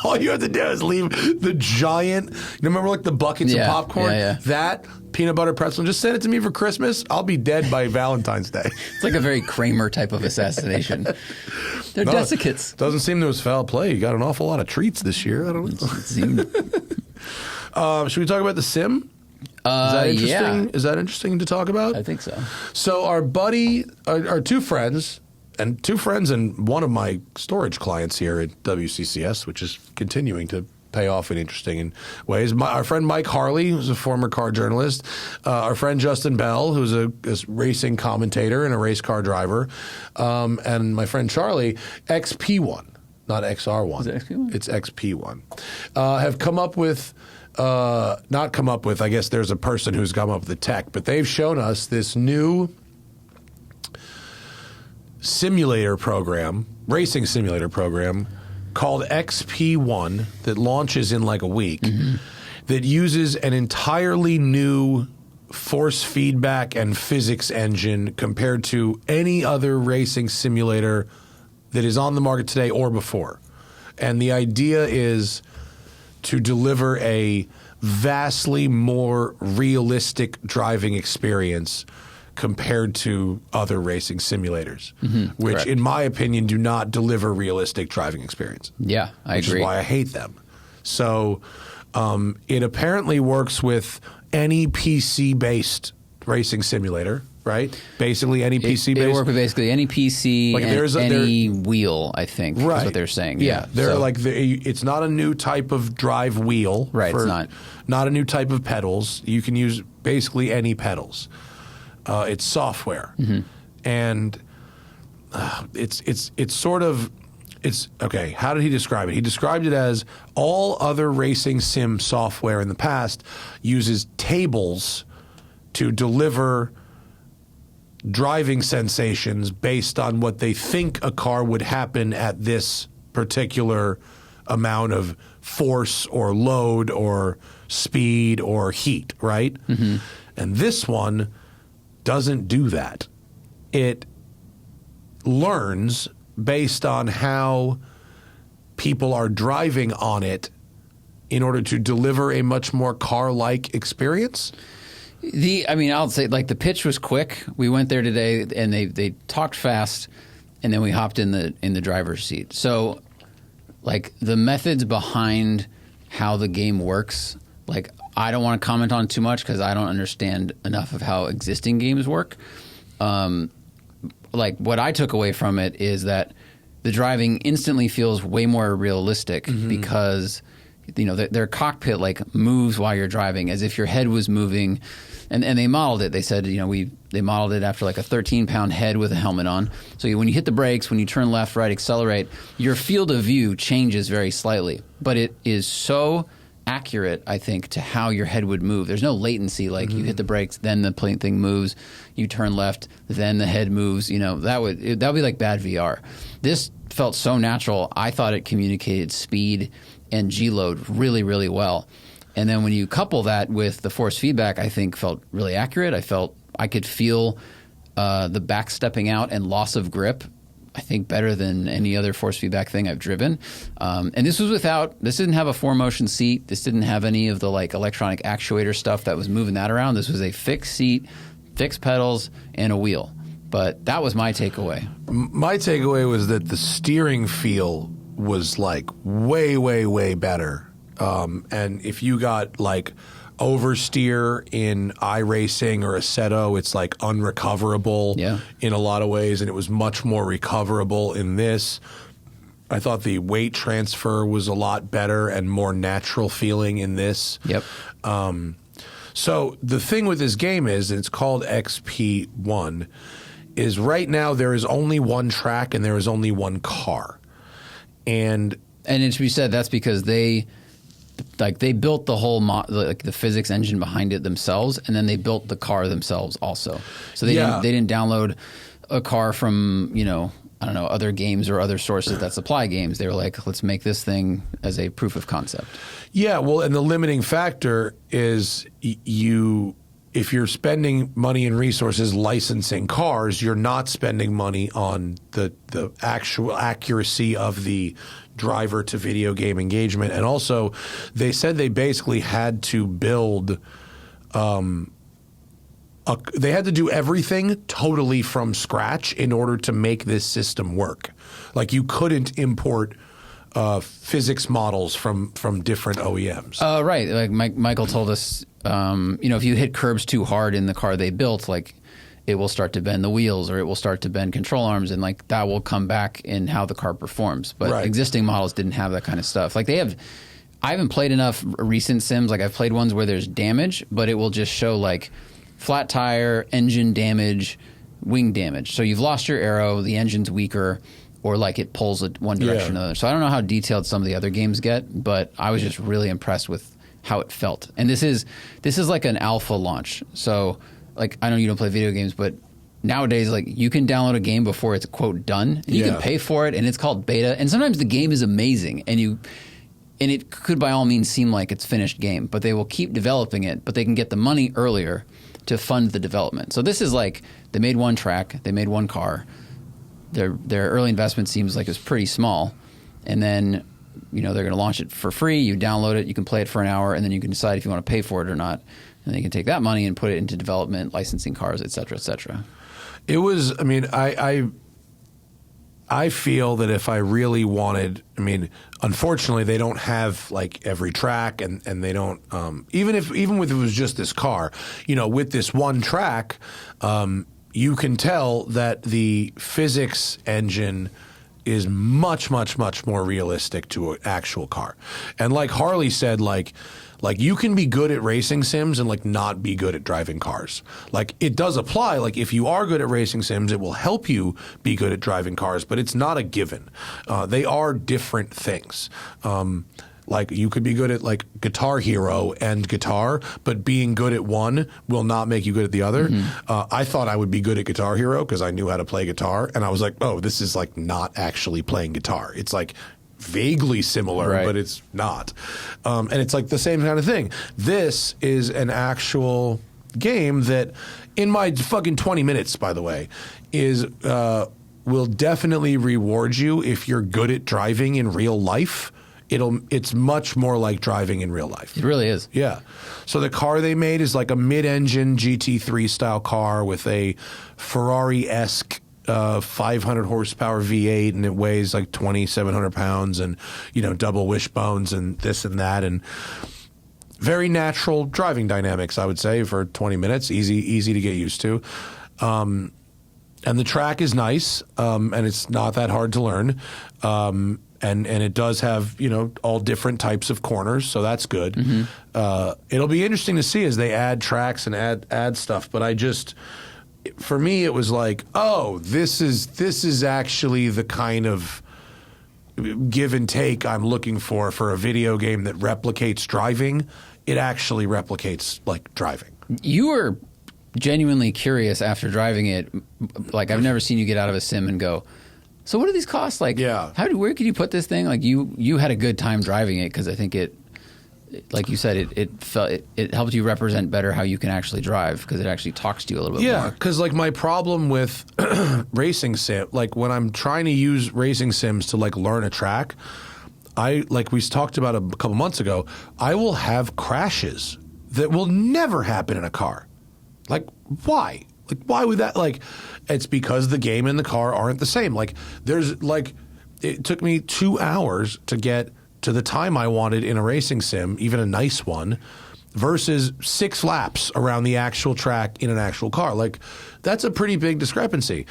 All you have to do is leave the giant, remember like the buckets of popcorn? Yeah. That peanut butter pretzel, just send it to me for Christmas. I'll be dead by Valentine's Day. It's like a very Kramer type of assassination. They're desiccates. Doesn't seem there was foul play. You got an awful lot of treats this year. I don't know. Should we talk about the sim? Is that interesting? Yeah. Is that interesting to talk about? I think so. So our buddy, our two friends, and one of my storage clients here at WCCS, which is continuing to pay off in interesting ways. Our friend Mike Harley, who's a former car journalist. Our friend Justin Bell, who's a racing commentator and a race car driver. And my friend Charlie, XP1, not XR1. Is it XP1? It's XP1. Have come up with... not come up with, I guess there's a person who's come up with the tech, but they've shown us this new racing simulator program called XP1 that launches in like a week that uses an entirely new force feedback and physics engine compared to any other racing simulator that is on the market today or before. And the idea is to deliver a vastly more realistic driving experience compared to other racing simulators, which, correct. in my opinion, do not deliver realistic driving experience. Yeah, I which agree. is why I hate them. So it apparently works with any PC-based racing simulator, right? Basically any PC-based. They work with basically any PC Like, and there's a- any wheel, I think, is what they're saying. Yeah, they're So- it's not a new type of drive wheel. Right, it's not. Not a new type of pedals. You can use basically any pedals. It's software, and it's sort of. It's okay. How did he describe it? He described it as all other racing sim software in the past uses tables to deliver driving sensations based on what they think a car would happen at this particular amount of force or load or speed or heat, right? And this one doesn't do that. It learns based on how people are driving on it in order to deliver a much more car-like experience. I'll say, like, the pitch was quick. We went there today, and they talked fast, and then we hopped in the driver's seat. So, like, the methods behind how the game works, like, I don't want to comment on too much because I don't understand enough of how existing games work. Like, what I took away from it is that the driving instantly feels way more realistic because, you know, their cockpit, like, moves while you're driving as if your head was moving. And they modeled it. They said, you know, they modeled it after like a 13-pound head with a helmet on. So when you hit the brakes, when you turn left, right, accelerate, your field of view changes very slightly. But it is so accurate, I think, to how your head would move. There's no latency. Like, you hit the brakes, then the plane thing moves. You turn left, then the head moves. You know, that would be like bad VR. This felt so natural. I thought it communicated speed and G-load really, really well. And then when you couple that with the force feedback, I think felt really accurate. I could feel the back stepping out and loss of grip, I think, better than any other force feedback thing I've driven. And this didn't have a 4-motion seat. This didn't have any of the, like, electronic actuator stuff that was moving that around. This was a fixed seat, fixed pedals, and a wheel. But that was my takeaway. My takeaway was that the steering feel was, like, way, way, way better. And if you got, like, oversteer in iRacing or Assetto, it's, like, unrecoverable in a lot of ways, and it was much more recoverable in this. I thought the weight transfer was a lot better and more natural feeling in this. Yep. So the thing with this game is, and it's called XP1, is right now there is only one track and there is only one car. And it should be said that's because they built the whole the physics engine behind it themselves, and then they built the car themselves also. So they didn't download a car from, you know, I don't know, other games or other sources that supply games. They were like, let's make this thing as a proof of concept. Yeah, well, and the limiting factor is if you're spending money and resources licensing cars, you're not spending money on the actual accuracy of the driver to video game engagement. And also, they said they basically had to build they had to do everything totally from scratch in order to make this system work. Like, you couldn't import physics models from different OEMs. Right. Like Michael told us, you know, if you hit curbs too hard in the car they built, like, it will start to bend the wheels or it will start to bend control arms, and, like, that will come back in how the car performs. But existing models didn't have that kind of stuff. Like, I haven't played enough recent sims. Like, I've played ones where there's damage, but it will just show, like, flat tire, engine damage, wing damage. So you've lost your aero, the engine's weaker, or, like, it pulls one direction or the other. So I don't know how detailed some of the other games get, but I was just really impressed with how it felt. And this is like an alpha launch. So, like, I know you don't play video games, but nowadays, like, you can download a game before it's, quote, done, and you can pay for it, and it's called beta. And sometimes the game is amazing, and it could by all means seem like it's finished game, but they will keep developing it, but they can get the money earlier to fund the development. So this is like they made one track, they made one car. Their early investment seems like it's pretty small, and then they're going to launch it for free. You download it, you can play it for an hour, and then you can decide if you want to pay for it or not. And then you can take that money and put it into development, licensing cars, et cetera, et cetera. It was. I mean, I feel that if I really wanted, unfortunately, they don't have like every track, and they don't. Even if it was just this car, with this one track, you can tell that the physics engine is much, much, much more realistic to an actual car. And like Harley said, like you can be good at racing sims and like not be good at driving cars. Like it does apply. Like if you are good at racing sims, it will help you be good at driving cars, but it's not a given. They are different things. Like you could be good at like Guitar Hero and guitar, but being good at one will not make you good at the other. I thought I would be good at Guitar Hero because I knew how to play guitar, and I was like, oh, this is like not actually playing guitar. It's like vaguely similar, right, but it's not. And it's like the same kind of thing. This is an actual game that, in my fucking 20 minutes, by the way, is will definitely reward you if you're good at driving in real life. It's much more like driving in real life. It really is. Yeah. So the car they made is like a mid-engine GT3 style car with a Ferrari-esque 500 horsepower V8, and it weighs like 2,700 pounds, and double wishbones and this and that, and very natural driving dynamics, I would say, for 20 minutes. Easy to get used to. And the track is nice, and it's not that hard to learn. And it does have, all different types of corners, so that's good. It'll be interesting to see as they add tracks and add stuff, but for me, it was like, oh, this is actually the kind of give and take I'm looking for a video game that replicates driving. It actually replicates like driving. You were genuinely curious after driving it. Like I've never seen you get out of a sim and go, so what do these cost? Like, yeah, where could you put this thing? Like you had a good time driving it because I think it, like you said, it helped you represent better how you can actually drive because it actually talks to you a little bit more. Yeah, because like my problem with racing sim, like when I'm trying to use racing sims to like learn a track, like we talked about a couple months ago, I will have crashes that will never happen in a car. Like why? Like why would that? Like it's because the game and the car aren't the same. Like it took me 2 hours to get to the time I wanted in a racing sim, even a nice one, versus 6 laps around the actual track in an actual car. Like, that's a pretty big discrepancy.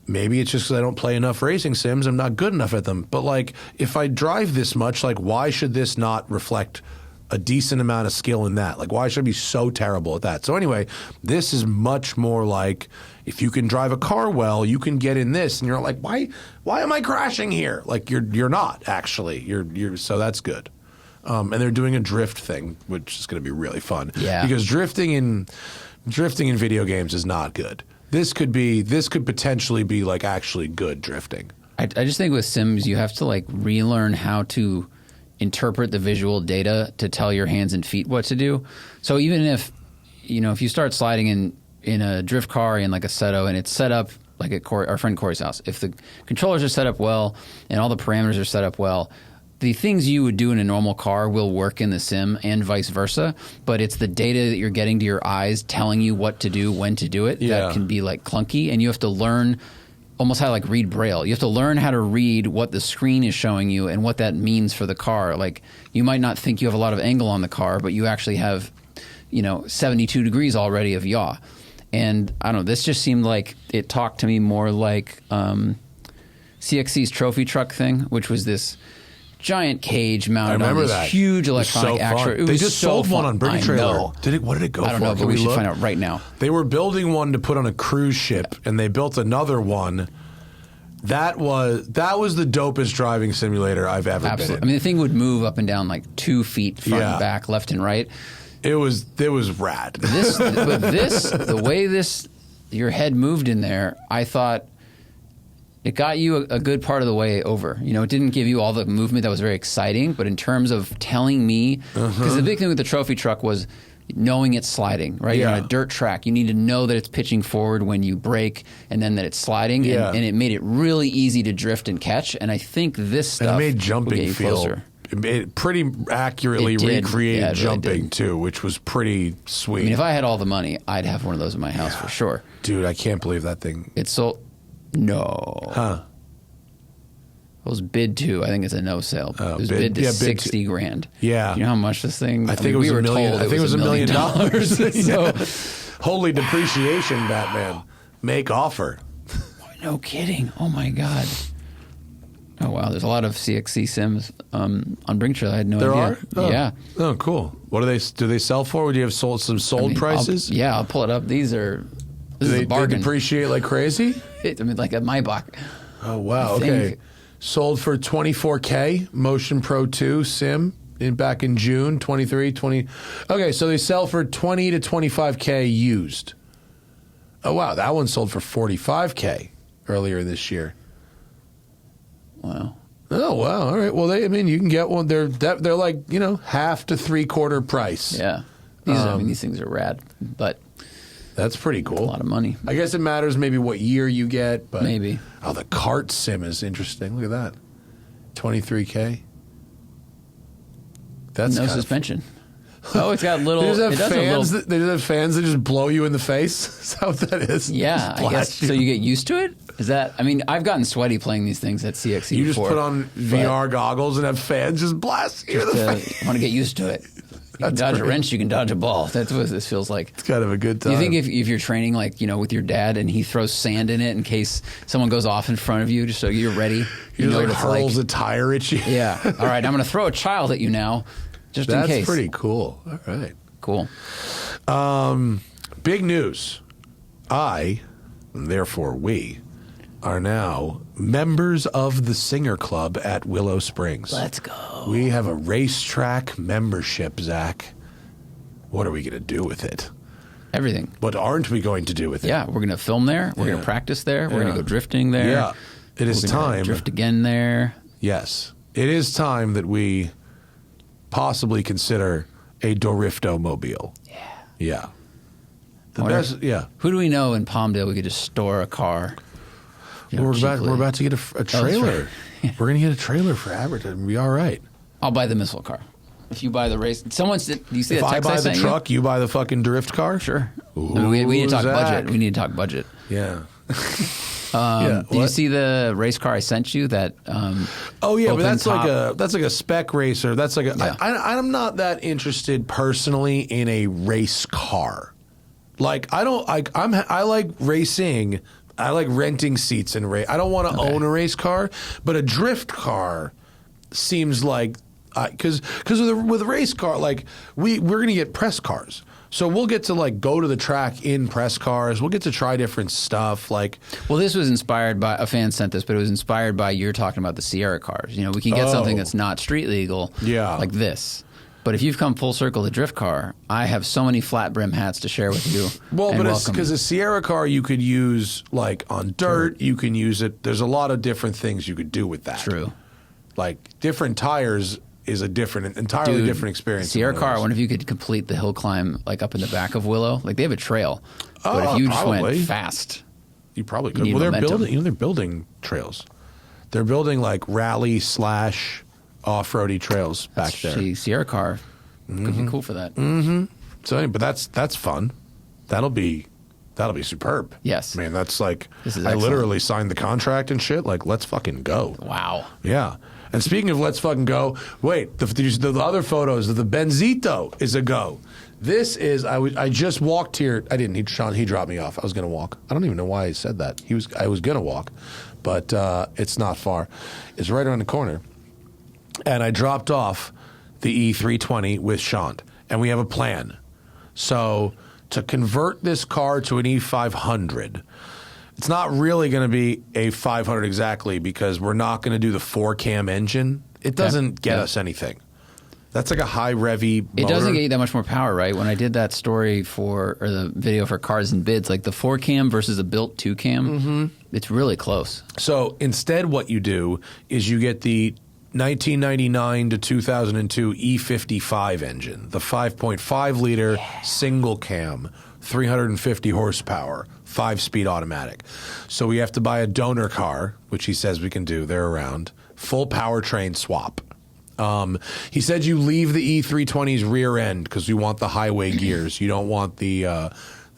Maybe it's just because I don't play enough racing sims. I'm not good enough at them. But, like, if I drive this much, like, why should this not reflect a decent amount of skill in that? Like, why should I be so terrible at that? So anyway, this is much more like if you can drive a car well, you can get in this, and you're like, why am I crashing here? Like you're not actually. You're so that's good. And they're doing a drift thing, which is going to be really fun. Yeah. Because drifting in video games is not good. This could potentially be like actually good drifting. I just think with Sims you have to like relearn how to interpret the visual data to tell your hands and feet what to do. So even if you start sliding in a drift car in like a Seto and it's set up like at our friend Corey's house, if the controllers are set up well and all the parameters are set up well, the things you would do in a normal car will work in the sim and vice versa, but it's the data that you're getting to your eyes telling you what to do, when to do it, that can be like clunky, and you have to learn almost how to like read Braille. You have to learn how to read what the screen is showing you and what that means for the car. Like you might not think you have a lot of angle on the car, but you actually have, 72 degrees already of yaw. And I don't know, this just seemed like it talked to me more like CXC's trophy truck thing, which was this giant cage mounted on this huge electronic actuator. They just sold one on Brady Trailer. What did it go for? I don't know, but we should find out right now. They were building one to put on a cruise ship, and they built another one. That was the dopest driving simulator I've ever been in. I mean, the thing would move up and down like 2 feet front and back, left and right. It was rad. The way your head moved in there, I thought it got you a good part of the way over. It didn't give you all the movement that was very exciting, but in terms of telling me, because the big thing with the trophy truck was knowing it's sliding, right? You're on a dirt track. You need to know that it's pitching forward when you brake and then that it's sliding. Yeah. And it made it really easy to drift and catch. And I think this stuff and it made will jumping get you feel closer. it pretty accurately It did. recreated Yeah, it really jumping did. too, which was pretty sweet. I mean, if I had all the money, I'd have one of those in my house for sure. Dude, I can't believe that thing. It's sold. No. Huh. It was bid to. I think it's a no sale. Oh, it was bid- bid to yeah, bid to- $60,000. Yeah. You know how much this thing? I think it was we a were million. told I think it was $1 million. So, Holy depreciation, Batman. Make offer. no kidding. Oh my god. Oh wow. There's a lot of CXC sims on Brinktrail. I had no There idea. are? Oh. Yeah. Oh, cool. What do they sell for? Would you have sold some sold prices? I'll pull it up. These are. This is They a bargain. depreciate like crazy? I mean, like at Maybach. Oh, wow. I Okay. think. Sold for $24K, Motion Pro 2 sim back in June, 23, 20. Okay, so they sell for $20 to $25K used. Oh, wow. That one sold for $45K earlier this year. Wow. Oh, wow. All right. Well, you can get one. They're like, half to 3/4 price. Yeah. These things are rad, but That's pretty a cool. lot of money. I guess it matters maybe what year you get, but Maybe. Oh, the kart sim is interesting. Look at that, 23K. That's No kind of- suspension. Oh, it's got little. They just have it does have fans. little, They just have fans that just blow you in the face. Is that what that is? yeah, I guess. Blast you. So you get used to it. Is that? I mean, I've gotten sweaty playing these things at CXC. You just before, put on VR goggles and have fans just blast you in the face. want to get used to it. You can That's dodge a great. wrench. You can dodge a ball. That's what this feels like. It's kind of a good Do time. you think if you're training like with your dad and he throws sand in it in case someone goes off in front of you, just so you're ready, he you know like what it's hurls like? a tire at you? Yeah. All right. I'm going to throw a child at you now, just in That's case. pretty cool. All right. Cool. Big news. I, and therefore we, are now members of the Singer Club at Willow Springs. Let's go. We have a racetrack membership, Zach. What are we going to do with it? Everything. What aren't we going to do with it? Yeah, we're going to film there. We're going Yeah. to practice there. We're Yeah. going to go drifting there. Yeah. It is We're gonna time. Drift again there. Yes. It is time that we possibly consider a Dorifto mobile. Yeah. Yeah. The Wonder- best, yeah. Who do we know in Palmdale we could just store a car? We're about to get a that's trailer. right. We're going to get a trailer for advertising. It'll be all right. I'll buy the missile car. If you buy the race, do you see If that I text buy the sent you? truck, you buy the fucking drift car? Sure. Ooh, I mean, we need to talk Zach. budget. We need to talk budget. Yeah. Do you what? see the race car I sent you? That Oh yeah, but open that's top- like a spec racer. That's like a. Yeah. I'm not that interested personally in a race car. Like I don't like I like racing. I like renting seats and race. I don't want to own a race car, but a drift car seems like because with a race car, like we're gonna get press cars. So we'll get to like go to the track in press cars. We'll get to try different stuff. Like, well, this was inspired by a fan sent this, but it was inspired by you're talking about the Sierra cars. You know, we can get something that's not street legal, like this. But if you've come full circle to drift car, I have so many flat brim hats to share with you. well, and but it's welcome because you. a Sierra car you could use like on dirt. You can use it. There's a lot of different things you could do with that. True. Like different tires is a entirely different experience. Sierra than car, I those. wonder if you could complete the hill climb like up in the back of Willow. Like they have a trail, but Oh, if you just probably. went fast, You probably You could. need Well, they're momentum. building. They're building trails. They're building like rally / off-roady trails back there. see, Sierra car could be cool for that. So, anyway, but that's fun. That'll be superb. Yes. man. That's like This is I excellent. literally signed the contract and shit. Like, let's fucking go. Wow. Yeah. And speaking of let's fucking go, wait, the other photos of the Benzito is a go. This is I just walked here. I didn't. He dropped me off. I was gonna walk. I don't even know why he said that. I was gonna walk, but it's not far. It's right around the corner. And I dropped off the E320 with Sean, and we have a plan. So to convert this car to an E500. It's not really going to be a 500 exactly because we're not going to do the 4-cam engine. It doesn't get us anything. That's like a high revvy motor. It doesn't get you that much more power, right? When I did that story or the video for Cars and Bids, like the 4-cam versus a built 2-cam, it's really close. So instead what you do is you get the 1999 to 2002 E55 engine, the 5.5 liter single cam, 350 horsepower, 5-speed automatic. So we have to buy a donor car, which he says we can do. They're around. Full powertrain swap. He said you leave the E320's rear end because you want the highway gears. You don't want the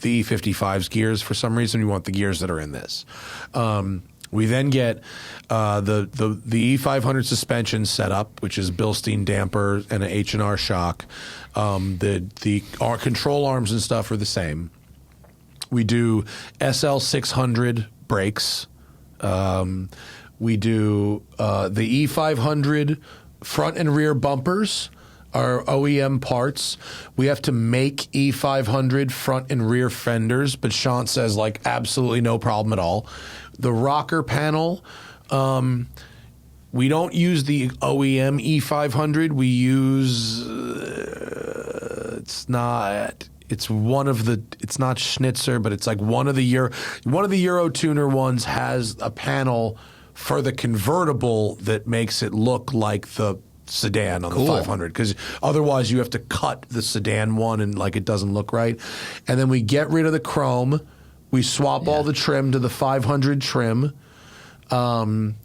E55's gears for some reason. You want the gears that are in this. We then get the E500 suspension setup, which is Bilstein damper and an H&R shock. Our control arms and stuff are the same. We do SL600 brakes. We do the E500 front and rear bumpers are OEM parts. We have to make E500 front and rear fenders, but Sean says like absolutely no problem at all. The rocker panel, we don't use the OEM E500. We use it's not Schnitzer, but it's like one of the Euro tuner ones has a panel for the convertible that makes it look like the sedan on the 500, because otherwise you have to cut the sedan one and like it doesn't look right. And then we get rid of the chrome. We swap all the trim to the 500 trim. We're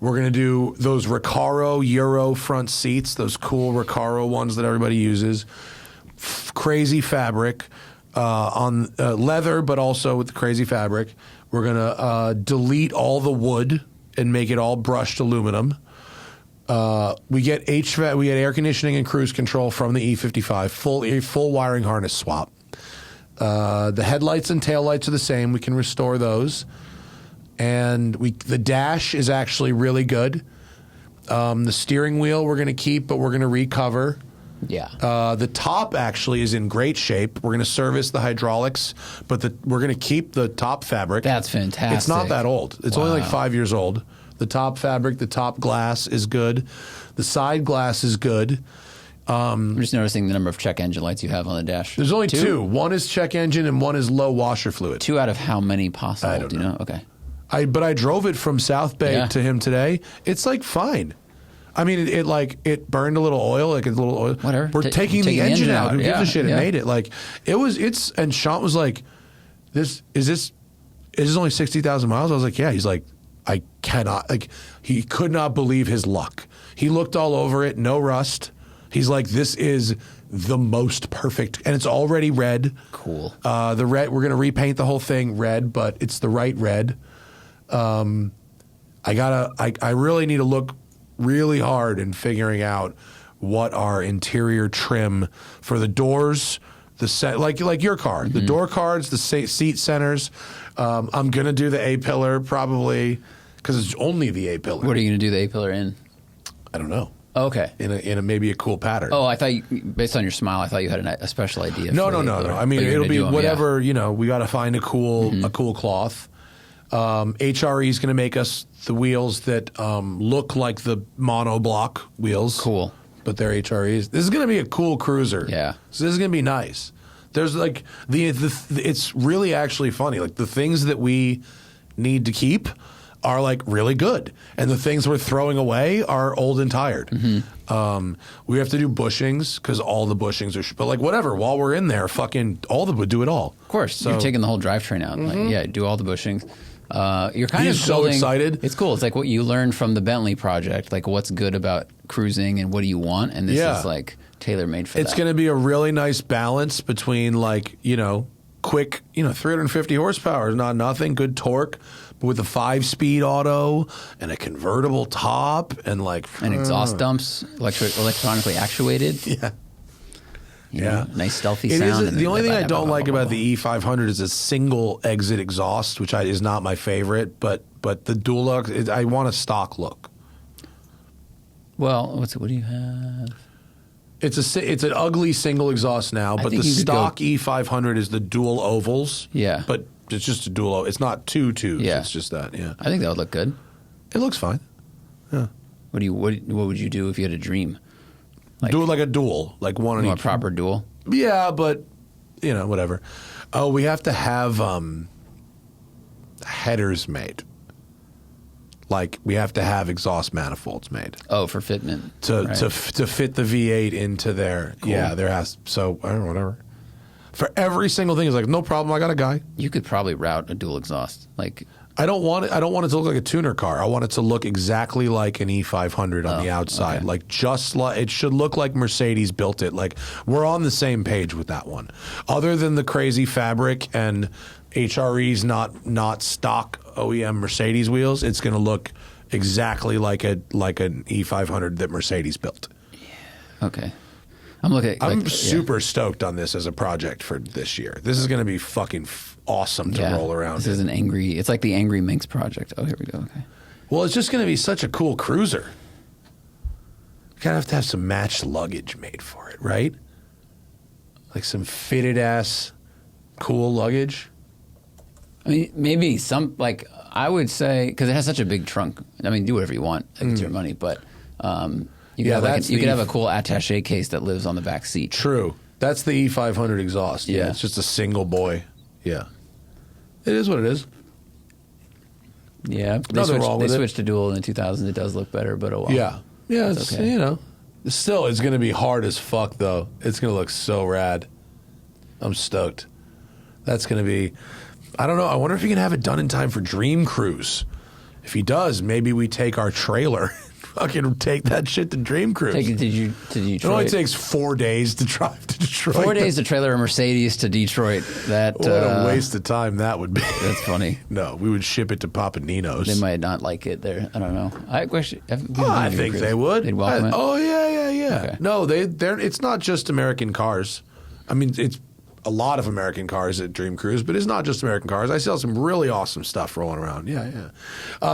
going to do those Recaro Euro front seats, those cool Recaro ones that everybody uses. Crazy fabric on leather, but also with the crazy fabric. We're going to delete all the wood and make it all brushed aluminum. We get HVAC, we get air conditioning and cruise control from the E55, full wiring harness swap. The headlights and taillights are the same. We can restore those. And the dash is actually really good. The steering wheel we're going to keep, but we're going to recover. Yeah. The top actually is in great shape. We're going to service the hydraulics, but we're going to keep the top fabric. That's fantastic. It's not that old. It's only like 5 years old. The top fabric, the top glass is good. The side glass is good. I'm just noticing the number of check engine lights you have on the dash. There's only two. One is check engine and one is low washer fluid. 2 out of how many possible? I don't know. Okay. But I drove it from South Bay to him today. It's like fine. I mean, it burned a little oil, like a little oil. Whatever. We're taking the engine out. Who gives a shit? It made it. Like and Sean was like, Is this only 60,000 miles? I was like, yeah. He's like, I cannot, like, he could not believe his luck. He looked all over it, no rust. He's like, this is the most perfect, and it's already red. Cool. The red, we're going to repaint the whole thing red, but it's the right red. I really need to look really hard in figuring out what our interior trim for the doors, like your car, the door cards, the seat centers. I'm going to do the A-pillar probably because it's only the A-pillar. What are you going to do the A-pillar in? I don't know. Okay. In a maybe a cool pattern. Oh, I thought based on your smile, I thought you had a special idea. No. I mean, it'll be whatever, we got to find a cool cloth. HRE is going to make us the wheels that look like the monoblock wheels. Cool. But they're HREs. This is going to be a cool cruiser. Yeah. So this is going to be nice. There's like it's really actually funny. Like the things that we need to keep are like really good, and the things we're throwing away are old and tired. Mm-hmm. We have to do bushings because all the bushings are. But like whatever, while we're in there, fucking do it all. Of course, you're taking the whole drivetrain out. Mm-hmm. Like, do all the bushings. You're kind He's of so excited. It's cool. It's like what you learned from the Bentley project. Like what's good about cruising and what do you want, and this is like tailor-made for that. It's going to be a really nice balance between quick, 350 horsepower is not nothing, good torque, but with a 5-speed auto and a convertible top and and exhaust dumps, electronically actuated. Yeah. Nice stealthy sound. The only thing I don't like about the E500 is a single exit exhaust, which is not my favorite, but the dual look, I want a stock look. Well, what do you have? It's an ugly single exhaust now, but the stock E500 is the dual ovals. Yeah. But it's just a dual. It's not two tubes. Yeah. It's just that. Yeah. I think that would look good. It looks fine. Yeah. What would you do if you had a dream? Do it like a dual, like one on each. A proper dual. Yeah, but whatever. Oh, we have to have headers made. Like we have to have exhaust manifolds made. Oh, for fitment. To fit the V8 into there. Cool. Yeah, there has. So I don't know, whatever. For every single thing, it's like no problem. I got a guy. You could probably route a dual exhaust. Like I don't want it to look like a tuner car. I want it to look exactly like an E500 on the outside. Okay. Like just like it should look like Mercedes built it. Like we're on the same page with that one. Other than the crazy fabric and HRE's not stock OEM Mercedes wheels, it's going to look exactly like an E500 that Mercedes built. Yeah. Okay. I'm super stoked on this as a project for this year. This is going to be fucking awesome to roll around. This is it's like the Angry Minx project. Oh, here we go. Okay. Well, it's just going to be such a cool cruiser. You kind of have to have some matched luggage made for it, right? Like some fitted ass cool luggage. I mean, maybe I would say, because it has such a big trunk. I mean, do whatever you want. Like, it's your money, but you could have a cool attaché case that lives on the back seat. True. That's the E500 exhaust. Yeah. It's just a single boy. Yeah. It is what it is. Yeah. Nothing wrong with it. They switched to dual in the 2000s. It does look better, but Yeah. Yeah, it's okay. Still, it's going to be hard as fuck, though. It's going to look so rad. I'm stoked. That's going to be... I don't know. I wonder if he can have it done in time for Dream Cruise. If he does, maybe we take our trailer fucking take that shit to Dream Cruise. Take it to Detroit. It only takes 4 days to drive to Detroit. 4 days to trailer a Mercedes to Detroit. What a waste of time that would be. That's funny. No, we would ship it to Papa Nino's. They might not like it there. I don't know. I think they would. They'd welcome it. Oh yeah. Okay. No, they're. It's not just American cars. I mean, it's a lot of American cars at Dream Cruise, but it's not just American cars. I sell some really awesome stuff rolling around. Yeah.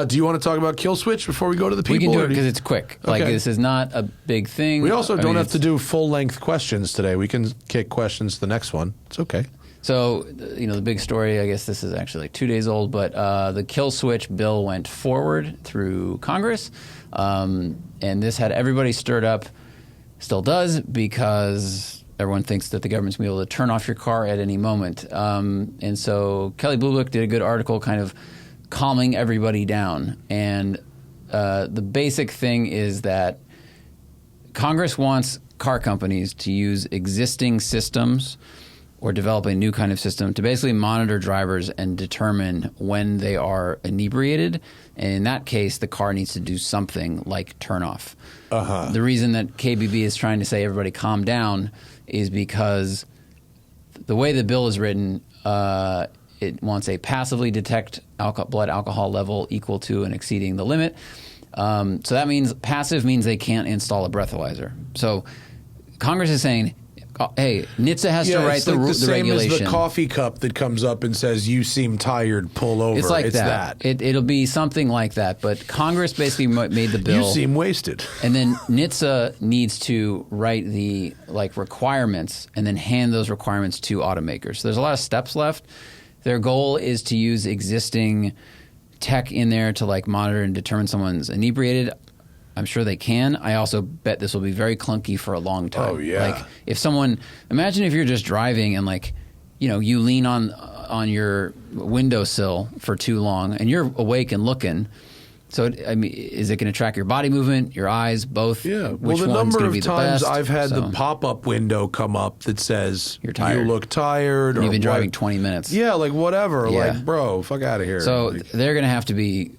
Do you want to talk about Kill Switch before we go to the people? We can do it because it's quick. Okay. Like, this is not a big thing. We also don't have to do full-length questions today. We can kick questions to the next one. It's okay. So, the big story, I guess this is actually like 2 days old, but the Kill Switch bill went forward through Congress, and this had everybody stirred up, still does, because everyone thinks that the government's going to be able to turn off your car at any moment. And so Kelly Blue Book did a good article kind of calming everybody down. And the basic thing is that Congress wants car companies to use existing systems or develop a new kind of system to basically monitor drivers and determine when they are inebriated. And in that case, the car needs to do something like turn off. The reason that KBB is trying to say everybody calm down is because the way the bill is written, it wants a passively detect blood alcohol level equal to and exceeding the limit. So that means passive means they can't install a breathalyzer. So Congress is saying, hey, NHTSA has to write the same regulation. As the coffee cup that comes up and says, you seem tired, pull over. It's like that. It'll be something like that. But Congress basically made the bill. You seem wasted. And then NHTSA needs to write the requirements and then hand those requirements to automakers. So there's a lot of steps left. Their goal is to use existing tech in there to monitor and determine someone's inebriated. I'm sure they can. I also bet this will be very clunky for a long time. Oh, yeah. Imagine if you're just driving and you lean on your windowsill for too long and you're awake and looking. So, is it going to track your body movement, your eyes, both? Yeah. Which the one's number be of the times best? I've had the pop-up window come up that says, you're tired. You look tired. And you've been driving 20 minutes. Yeah, whatever. Yeah. Bro, fuck out of here. So, they're going to have to be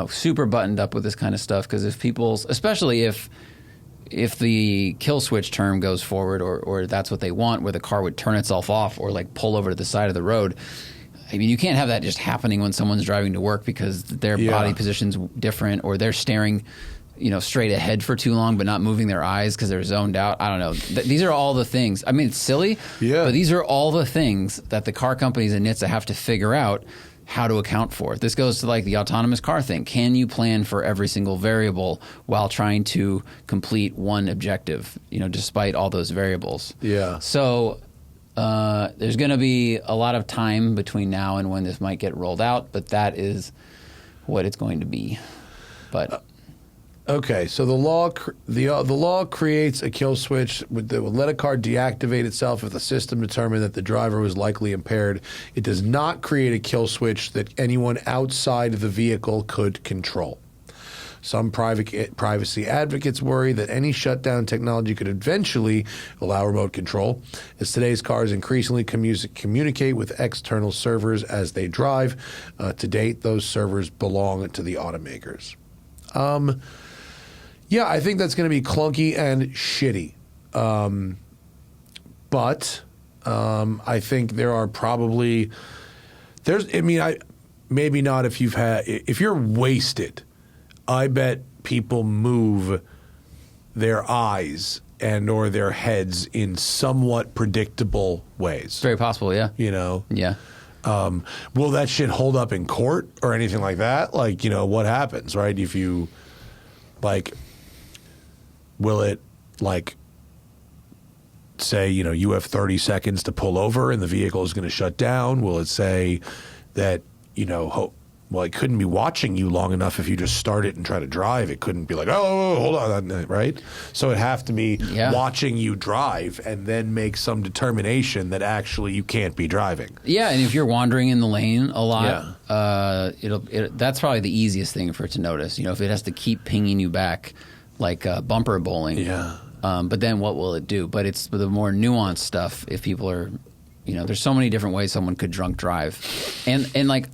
super buttoned up with this kind of stuff, because especially if the kill switch term goes forward, or that's what they want, where the car would turn itself off or pull over to the side of the road. I mean, you can't have that just happening when someone's driving to work because their body position's different, or they're staring, straight ahead for too long but not moving their eyes because they're zoned out. I don't know. These are all the things. I mean, it's silly, but these are all the things that the car companies and NHTSA have to figure out how to account for. This goes to the autonomous car thing. Can you plan for every single variable while trying to complete one objective, despite all those variables? Yeah. So there's going to be a lot of time between now and when this might get rolled out, but that is what it's going to be. But okay, so the law creates a kill switch that will let a car deactivate itself if the system determined that the driver was likely impaired. It does not create a kill switch that anyone outside the vehicle could control. Some privacy advocates worry that any shutdown technology could eventually allow remote control, as today's cars increasingly communicate with external servers as they drive. To date, those servers belong to the automakers. Yeah, I think that's going to be clunky and shitty. But I think there are probably maybe not if you're wasted. I bet people move their eyes and or their heads in somewhat predictable ways. It's very possible, yeah. You know? Yeah. Will that shit hold up in court or anything like that? Like, you know, what happens, right? If you, like, will it, like, say, you know, you have 30 seconds to pull over and the vehicle is going to shut down? Will it say that, you know, well, it couldn't be watching you long enough if you just start it and try to drive. It couldn't be like, oh, hold on, right? So it'd have to be watching you drive and then make some determination that actually you can't be driving. Yeah, and if you're wandering in the lane a lot, that's probably the easiest thing for it to notice. You know, if it has to keep pinging you back like bumper bowling. Yeah. But then what will it do? But it's the more nuanced stuff. If people are, you know, there's so many different ways someone could drunk drive. And like,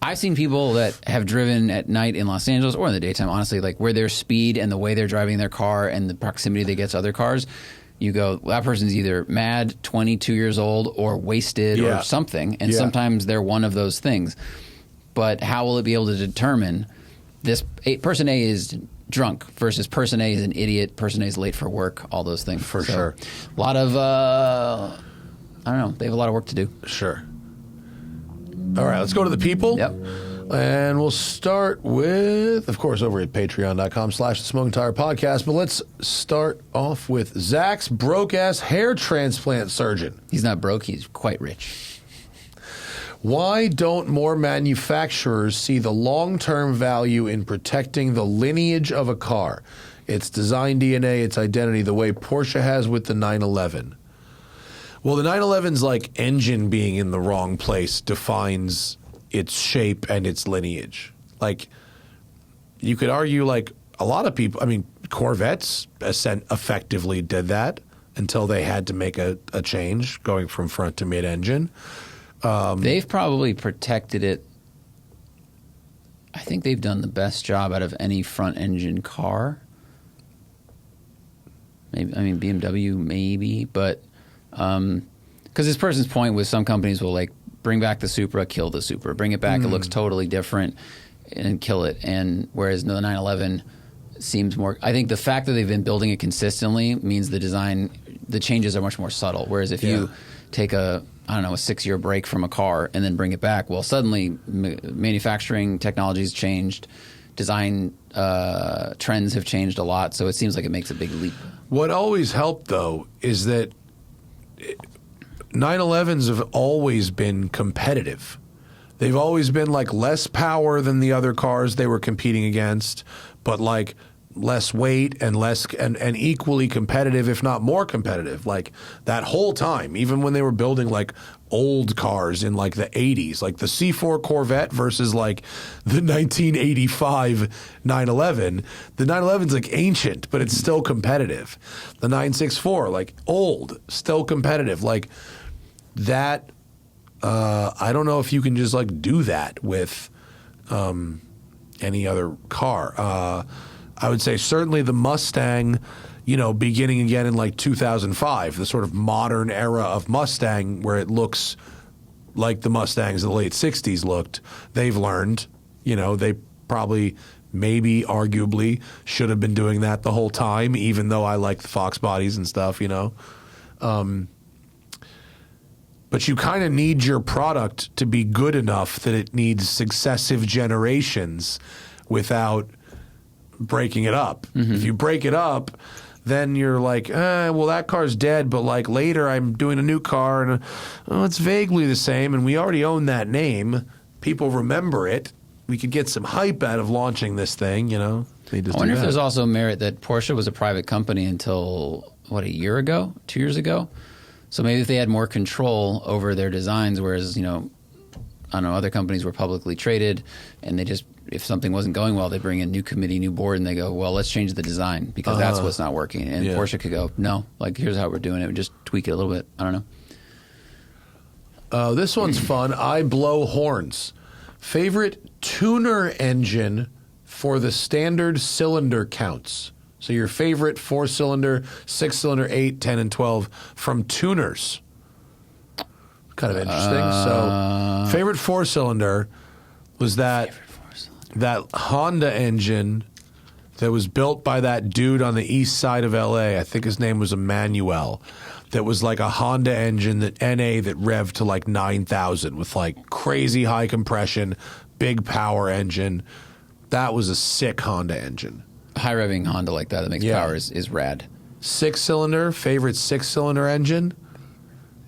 I've seen people that have driven at night in Los Angeles or in the daytime, honestly, like where their speed and the way they're driving their car and the proximity they get to other cars, you go, well, that person's either mad, 22 years old, or wasted or something. And sometimes they're one of those things. But how will it be able to determine this person A is drunk versus person A is an idiot, person A is late for work, all those things. For sure. A lot of, I don't know, they have a lot of work to do. Sure. All right, let's go to the people. Yep. And we'll start with, of course, over at patreon.com/thesmoking tire podcast. But let's start off with Zach's broke-ass hair transplant surgeon. He's not broke, he's quite rich. Why don't more manufacturers see the long-term value in protecting the lineage of a car, its design DNA, its identity, the way Porsche has with the 911? Well, the 911's like engine being in the wrong place defines its shape and its lineage. Like, you could argue, like, a lot of people, I mean, Corvettes effectively did that until they had to make a change going from front to mid-engine. They've probably protected it. I think they've done the best job out of any front-engine car. Maybe, I mean, BMW maybe, but because this person's point was some companies will, like, bring back the Supra, kill the Supra. Bring it back, it looks totally different, and kill it. And whereas the 911 seems more... I think the fact that they've been building it consistently means the design, the changes are much more subtle. Whereas if you take a 6-year break from a car and then bring it back, well, suddenly manufacturing technology's changed, design trends have changed a lot, so it seems like it makes a big leap. What always helped, though, is that 911s have always been competitive. They've always been, like, less power than the other cars they were competing against, but, like, less weight and less and equally competitive, if not more competitive, like that whole time, even when they were building like old cars in like the 80s, like the C8 Corvette versus like the 1985 911. The 911's like ancient, but it's still competitive. The 964, like old, still competitive. Like that, I don't know if you can just like do that with any other car. I would say certainly the Mustang, you know, beginning again in like 2005, the sort of modern era of Mustang where it looks like the Mustangs of the late 60s looked. They've learned, you know, they probably, maybe, arguably should have been doing that the whole time, even though I like the Fox bodies and stuff, you know. But you kind of need your product to be good enough that it needs successive generations without breaking it up. If you break it up, then you're like, well, that car's dead, but like later I'm doing a new car and it's vaguely the same and we already own that name. People remember it. We could get some hype out of launching this thing, you know. I wonder if there's also merit that Porsche was a private company until, what, a year ago? 2 years ago? So maybe if they had more control over their designs, whereas, you know, I don't know, other companies were publicly traded, and they just, if something wasn't going well, they bring in new committee, new board, and they go, well, let's change the design because that's what's not working. And Porsche could go, no, like here's how we're doing it. We just tweak it a little bit. I don't know. This one's fun. I blow horns. Favorite tuner engine for the standard cylinder counts. So your favorite 4-cylinder, 6-cylinder, 8, 10, and 12 from tuners. Kind of interesting. So favorite 4-cylinder was that Honda engine that was built by that dude on the east side of LA. I think his name was Emmanuel. That was like a Honda engine that NA that revved to like 9,000 with like crazy high compression, big power engine. That was a sick Honda engine. High revving Honda like that makes power is rad. 6-cylinder, favorite 6-cylinder engine.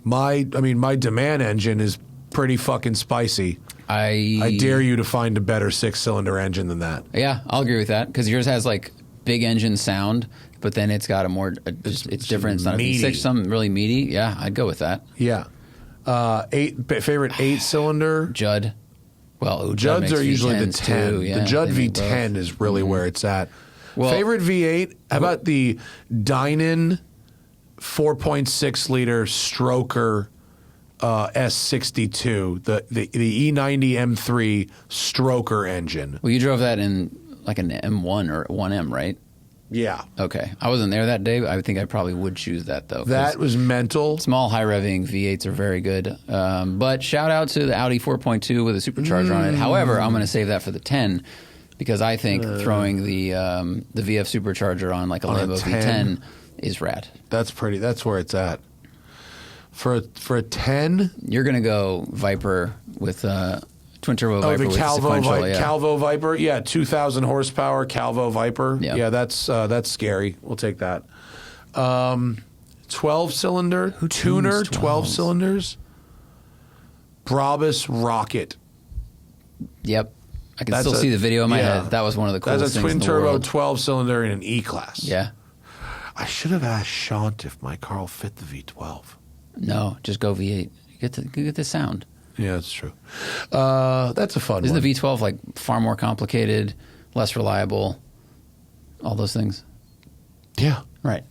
My demand engine is pretty fucking spicy. I dare you to find a better 6-cylinder engine than that. Yeah, I'll agree with that because yours has like big engine sound, but then it's got a more it's different. It's not meaty. a V6, something really meaty. Yeah, I'd go with that. Yeah, favorite 8-cylinder. Judd. Well, Judds are usually the 10. Too. Yeah, the Judd V10 is really where it's at. Well, favorite V8? How about the Dynan 4.6 liter stroker S62, the E90 M3 stroker engine? Well, you drove that in like an M1 or 1M, right? Yeah. Okay. I wasn't there that day. I think I probably would choose that, though. That was mental. Small, high-revving V8s are very good. But shout out to the Audi 4.2 with a supercharger on it. However, I'm going to save that for the 10 because I think throwing the VF supercharger on like a Lambo V10 is rad. That's pretty. That's where it's at. For a 10, you're going to go Viper with twin turbo Viper the with Calvo Viper, 2,000 horsepower Calvo Viper. Yeah, that's scary. We'll take that. 12-cylinder tuner, 12 cylinders. Brabus Rocket. Yep. I can still see the video in my head. That was one of the coolest things in the world. That's a twin turbo 12-cylinder in an E-Class. Yeah. I should have asked Shant if my car will fit the V12. No, just go V8. You get the sound. Yeah, that's true. That's a fun one. Isn't the V12 like far more complicated, less reliable, all those things? Yeah. Right.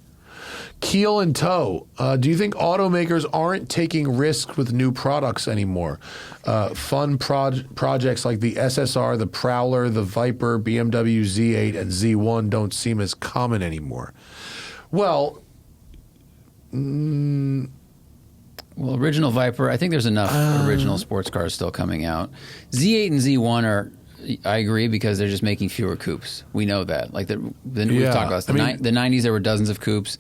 Keel and toe. Do you think automakers aren't taking risks with new products anymore? Fun projects like the SSR, the Prowler, the Viper, BMW Z8, and Z1 don't seem as common anymore. Well, original Viper, I think there's enough original sports cars still coming out. Z8 and Z1 are, I agree, because they're just making fewer coupes. We know that. Like we've talked about this. The 90s, there were dozens of coupes.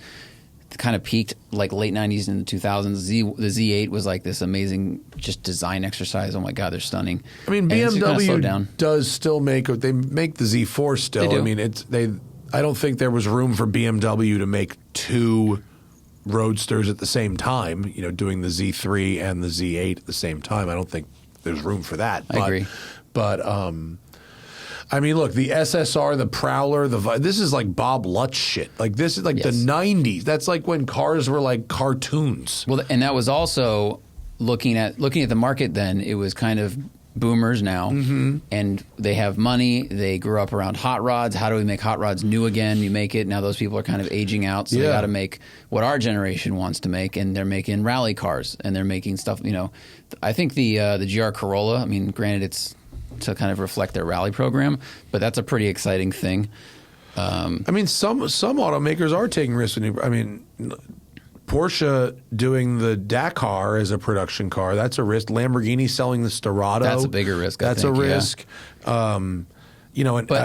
It kind of peaked like late 90s and 2000s. The Z8 was like this amazing just design exercise. Oh my God, they're stunning. I mean, BMW does still make the Z4 still. They do. I mean, I don't think there was room for BMW to make two roadsters at the same time, doing the Z3 and the Z8 at the same time. I don't think there's room for that. I agree. But, I mean, look, the SSR, the Prowler, this is like Bob Lutz shit. Like, this is like the 90s. That's like when cars were like cartoons. Well, and that was also looking at the market then. It was kind of boomers now, and they have money. They grew up around hot rods. How do we make hot rods new again? You make it. Now those people are kind of aging out, so they got to make what our generation wants to make, and they're making rally cars, and they're making stuff. I think the GR Corolla, I mean, granted it's to kind of reflect their rally program, but that's a pretty exciting thing. I mean, some automakers are taking risks. I mean, Porsche doing the Dakar as a production car, that's a risk. Lamborghini selling the Storado, that's a bigger risk. That's a risk. Yeah.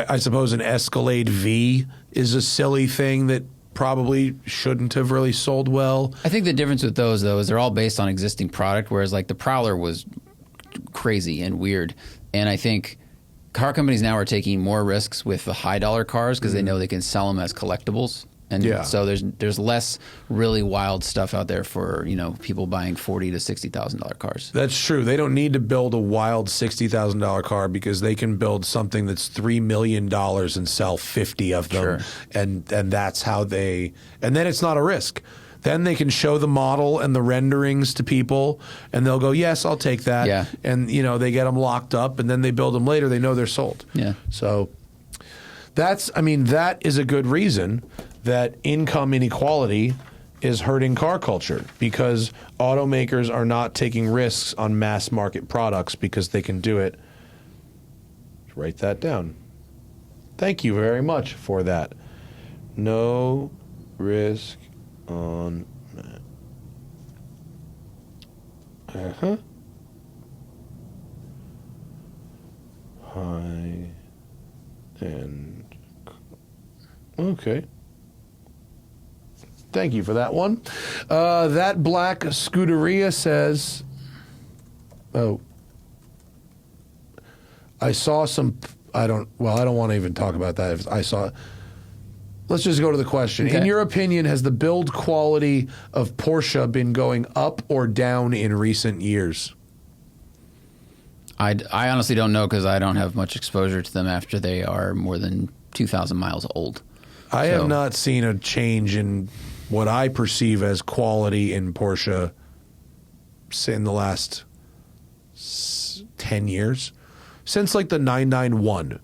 I suppose an Escalade V is a silly thing that probably shouldn't have really sold well. I think the difference with those, though, is they're all based on existing product, whereas like the Prowler was crazy and weird. And I think car companies now are taking more risks with the high dollar cars because they know they can sell them as collectibles. And so there's less really wild stuff out there for people buying $40,000 to $60,000 cars. That's true. They don't need to build a wild $60,000 car because they can build something that's $3 million and sell 50 of them, and that's how they. And then it's not a risk. Then they can show the model and the renderings to people, and they'll go, yes, I'll take that. Yeah. And, you know, they get them locked up, and then they build them later. They know they're sold. Yeah. So that is a good reason that income inequality is hurting car culture, because automakers are not taking risks on mass market products because they can do it. Write that down. Thank you very much for that. No risk on that. High end. Okay. Thank you for that one. That black Scuderia says, oh, I saw some, I don't want to even talk about that. Let's just go to the question. Okay. In your opinion, has the build quality of Porsche been going up or down in recent years? I honestly don't know, because I don't have much exposure to them after they are more than 2,000 miles old. I have not seen a change in what I perceive as quality in Porsche in the last 10 years. Since like the 991.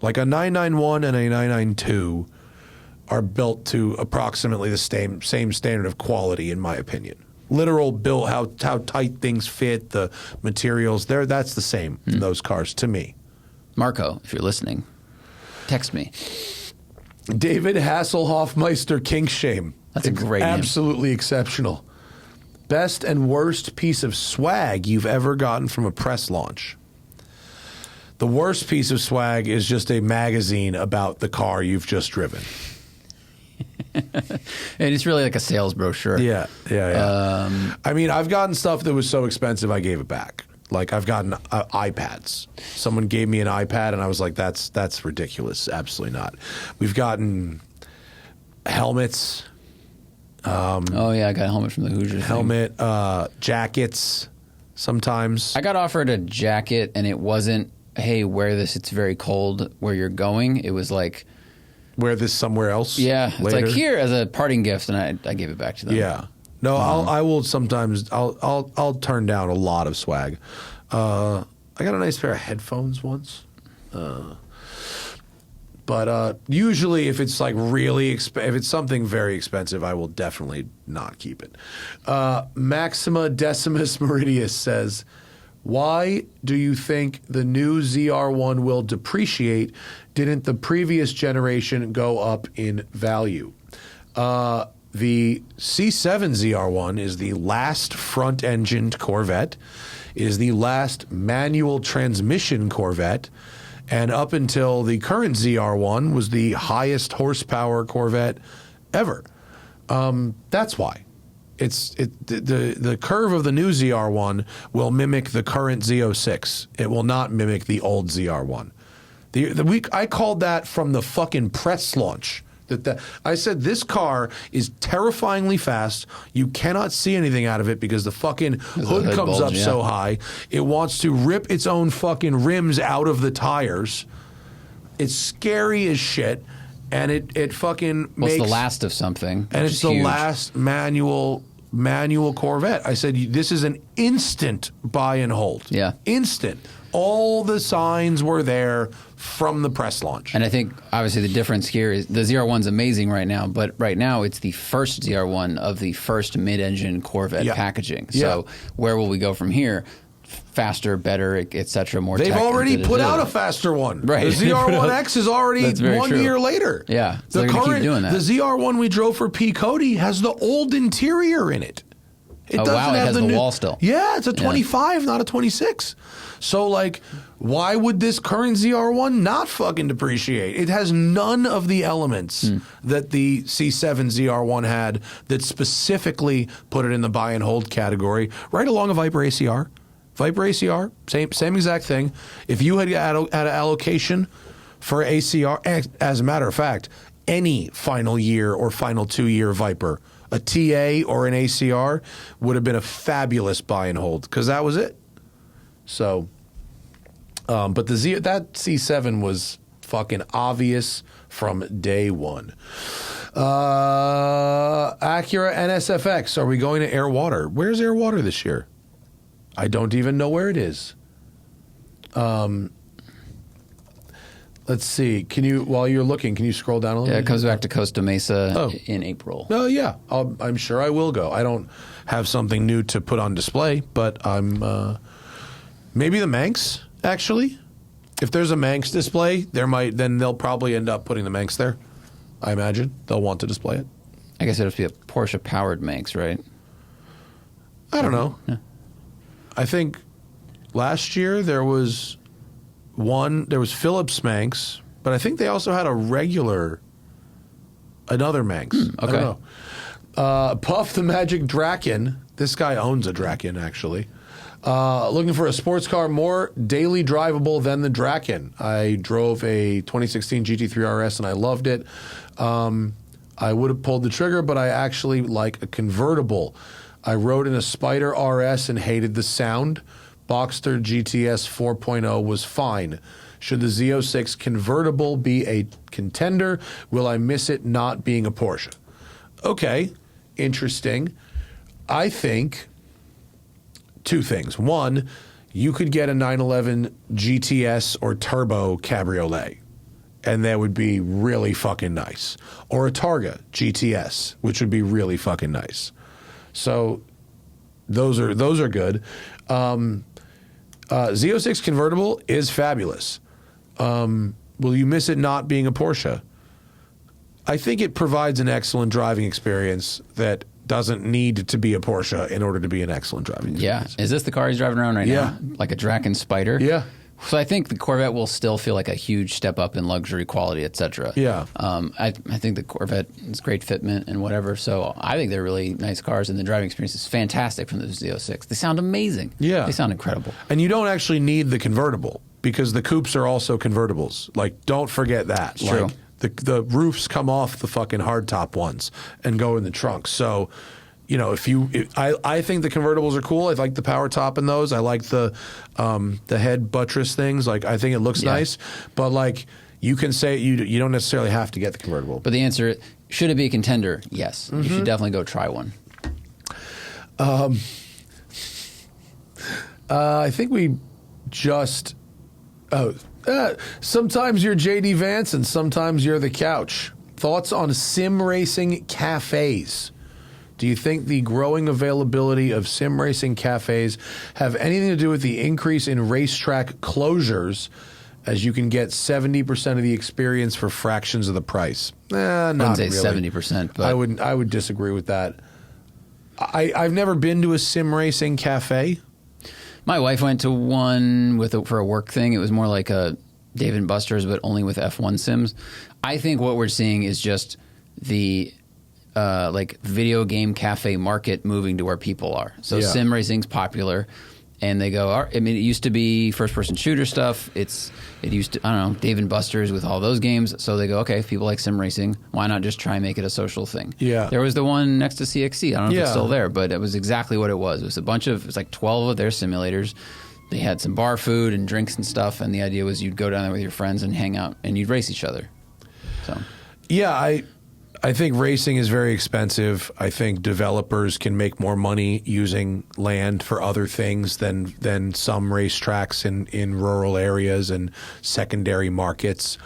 Like a 991 and a 992 are built to approximately the same standard of quality, in my opinion. Literal build, how tight things fit, the materials, that's the same in those cars to me. Marco, if you're listening, text me. David Hasselhoff-Meister Kinkshame. That's a great name. Absolutely exceptional. Best and worst piece of swag you've ever gotten from a press launch. The worst piece of swag is just a magazine about the car you've just driven. And it's really like a sales brochure. Yeah. I mean, I've gotten stuff that was so expensive I gave it back. Like, I've gotten iPads. Someone gave me an iPad, and I was like, that's ridiculous. Absolutely not. We've gotten helmets. Oh, yeah, I got a helmet from the Hoosiers. Helmet, jackets sometimes. I got offered a jacket, and it wasn't, hey, wear this, it's very cold where you're going. It was like, wear this somewhere else. Yeah, later. It's like, here as a parting gift, and I gave it back to them. Yeah. No, I will sometimes. I'll turn down a lot of swag. I got a nice pair of headphones once. But usually, if it's like really if it's something very expensive, I will definitely not keep it. Maxima Decimus Meridius says, "Why do you think the new ZR1 will depreciate? Didn't the previous generation go up in value?" The C7 ZR1 is the last front-engined Corvette, is the last manual transmission Corvette, and up until the current ZR1 was the highest horsepower Corvette ever. That's why. The curve of the new ZR1 will mimic the current Z06. It will not mimic the old ZR1. I called that from the fucking press launch. I said this car is terrifyingly fast. You cannot see anything out of it because the fucking hood comes up so high. It wants to rip its own fucking rims out of the tires. It's scary as shit, and it fucking makes... It's the last of something. And it's the last manual Corvette. I said, this is an instant buy and hold. Yeah. Instant. All the signs were there from the press launch. And I think, obviously, the difference here is the ZR1's amazing right now, but right now it's the first ZR1 of the first mid-engine Corvette packaging. So where will we go from here? Faster, better, et cetera, more They've already put out a faster one. Right. The ZR1X is already 1 year later. Yeah. So the current, keep doing that. The ZR1 we drove for P. Cody has the old interior in it. It doesn't it have has the wall still. Yeah, it's a 25, not a 26. So, like, why would this current ZR1 not fucking depreciate? It has none of the elements that the C7 ZR1 had that specifically put it in the buy and hold category, right along a Viper ACR. Viper ACR, same exact thing. If you had an allocation for ACR, as a matter of fact, any final year or final 2-year Viper, a TA or an ACR would have been a fabulous buy and hold because that was it. So, but that C7 was fucking obvious from day one. Acura NSFX. Are we going to Air Water? Where's Air Water this year? I don't even know where it is. Let's see. Can you, while you're looking, can you scroll down a little bit? Yeah, it comes back to Costa Mesa in April. Oh, yeah. I'm sure I will go. I don't have something new to put on display, but I'm maybe the Manx, actually. If there's a Manx display, then they'll probably end up putting the Manx there. I imagine they'll want to display it. I guess it'll be a Porsche powered Manx, right? I don't know. Yeah. I think last year there was Phillips Manx, but I think they also had another Manx. Okay. I don't know. Puff the Magic Drakan. This guy owns a Drakan, actually. Looking for a sports car more daily drivable than the Drakan. I drove a 2016 GT3 RS and I loved it. I would have pulled the trigger, but I actually like a convertible. I rode in a Spider RS and hated the sound. Boxster GTS 4.0 was fine. Should the Z06 convertible be a contender? Will I miss it not being a Porsche? Okay, interesting. I think two things. One, you could get a 911 GTS or Turbo Cabriolet, and that would be really fucking nice. Or a Targa GTS, which would be really fucking nice. So those are good. Z06 convertible is fabulous. Will you miss it not being a Porsche? I think it provides an excellent driving experience that doesn't need to be a Porsche in order to be an excellent driving experience. Yeah. Is this the car he's driving around right now? Like a Drakan Spider? Yeah. So I think the Corvette will still feel like a huge step up in luxury, quality, etc. Yeah. I think the Corvette is great fitment and whatever. So I think they're really nice cars, and the driving experience is fantastic from the Z06. They sound amazing. Yeah. They sound incredible. And you don't actually need the convertible because the coupes are also convertibles. Like, don't forget that. It's true. The roofs come off the fucking hardtop ones and go in the trunk. So, you know, I think the convertibles are cool. I like the power top in those. I like the head buttress things. Like, I think it looks nice. But like, you can say you don't necessarily have to get the convertible. But the answer, should it be a contender? Yes. You should definitely go try one. I think we just sometimes you're JD Vance and sometimes you're the couch. Thoughts on sim racing cafes? Do you think the growing availability of sim racing cafes have anything to do with the increase in racetrack closures, as you can get 70% of the experience for fractions of the price? Not I wouldn't say really. 70%, but I would disagree with that. I've never been to a sim racing cafe. my wife went to one for a work thing. It was more like a Dave & Buster's, but only with F1 sims. I think what we're seeing is just the like video game cafe market moving to where people are. So sim racing's popular, and they go. I mean, it used to be first-person shooter stuff. It used to, I don't know, Dave & Buster's with all those games. So they go, okay, if people like sim racing, why not just try and make it a social thing? Yeah. There was the one next to CXC. I don't know if it's still there, but it was exactly what it was. It was it was like 12 of their simulators. They had some bar food and drinks and stuff, and the idea was you'd go down there with your friends and hang out, and you'd race each other. So, yeah, I think racing is very expensive. I think developers can make more money using land for other things than some racetracks in rural areas and secondary markets.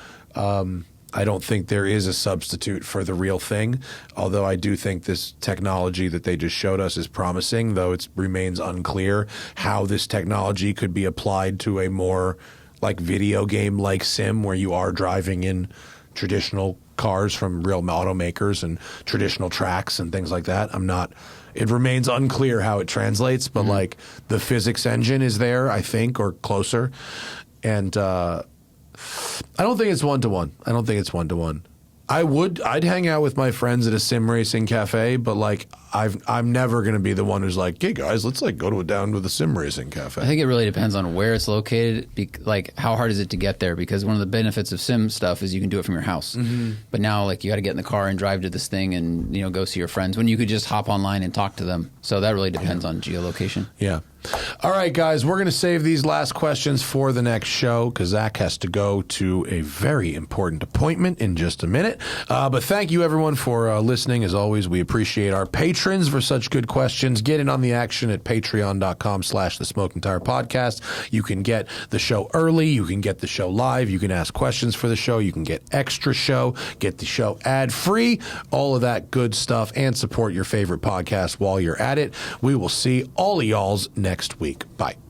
I don't think there is a substitute for the real thing, although I do think this technology that they just showed us is promising, though it remains unclear how this technology could be applied to a more like video game-like sim where you are driving in traditional cars from real automakers and traditional tracks and things like that. It remains unclear how it translates, but like the physics engine is there, I think, or closer. And I don't think it's one-to-one. I'd hang out with my friends at a sim racing cafe, but like I'm never going to be the one who's like, hey guys, let's like go down to the sim racing cafe. I think it really depends on where it's located. Like, how hard is it to get there? Because one of the benefits of sim stuff is you can do it from your house. Mm-hmm. But now, like, you got to get in the car and drive to this thing and go see your friends when you could just hop online and talk to them. So that really depends on geolocation. Yeah. All right, guys, we're going to save these last questions for the next show because Zach has to go to a very important appointment in just a minute. But thank you, everyone, for listening. As always, we appreciate our patrons for such good questions. Get in on the action at patreon.com/The Smoking Tire Podcast. You can get the show early. You can get the show live. You can ask questions for the show. You can get extra show, get the show ad-free, all of that good stuff, and support your favorite podcast while you're at it. We will see all of y'all's next week. Bye.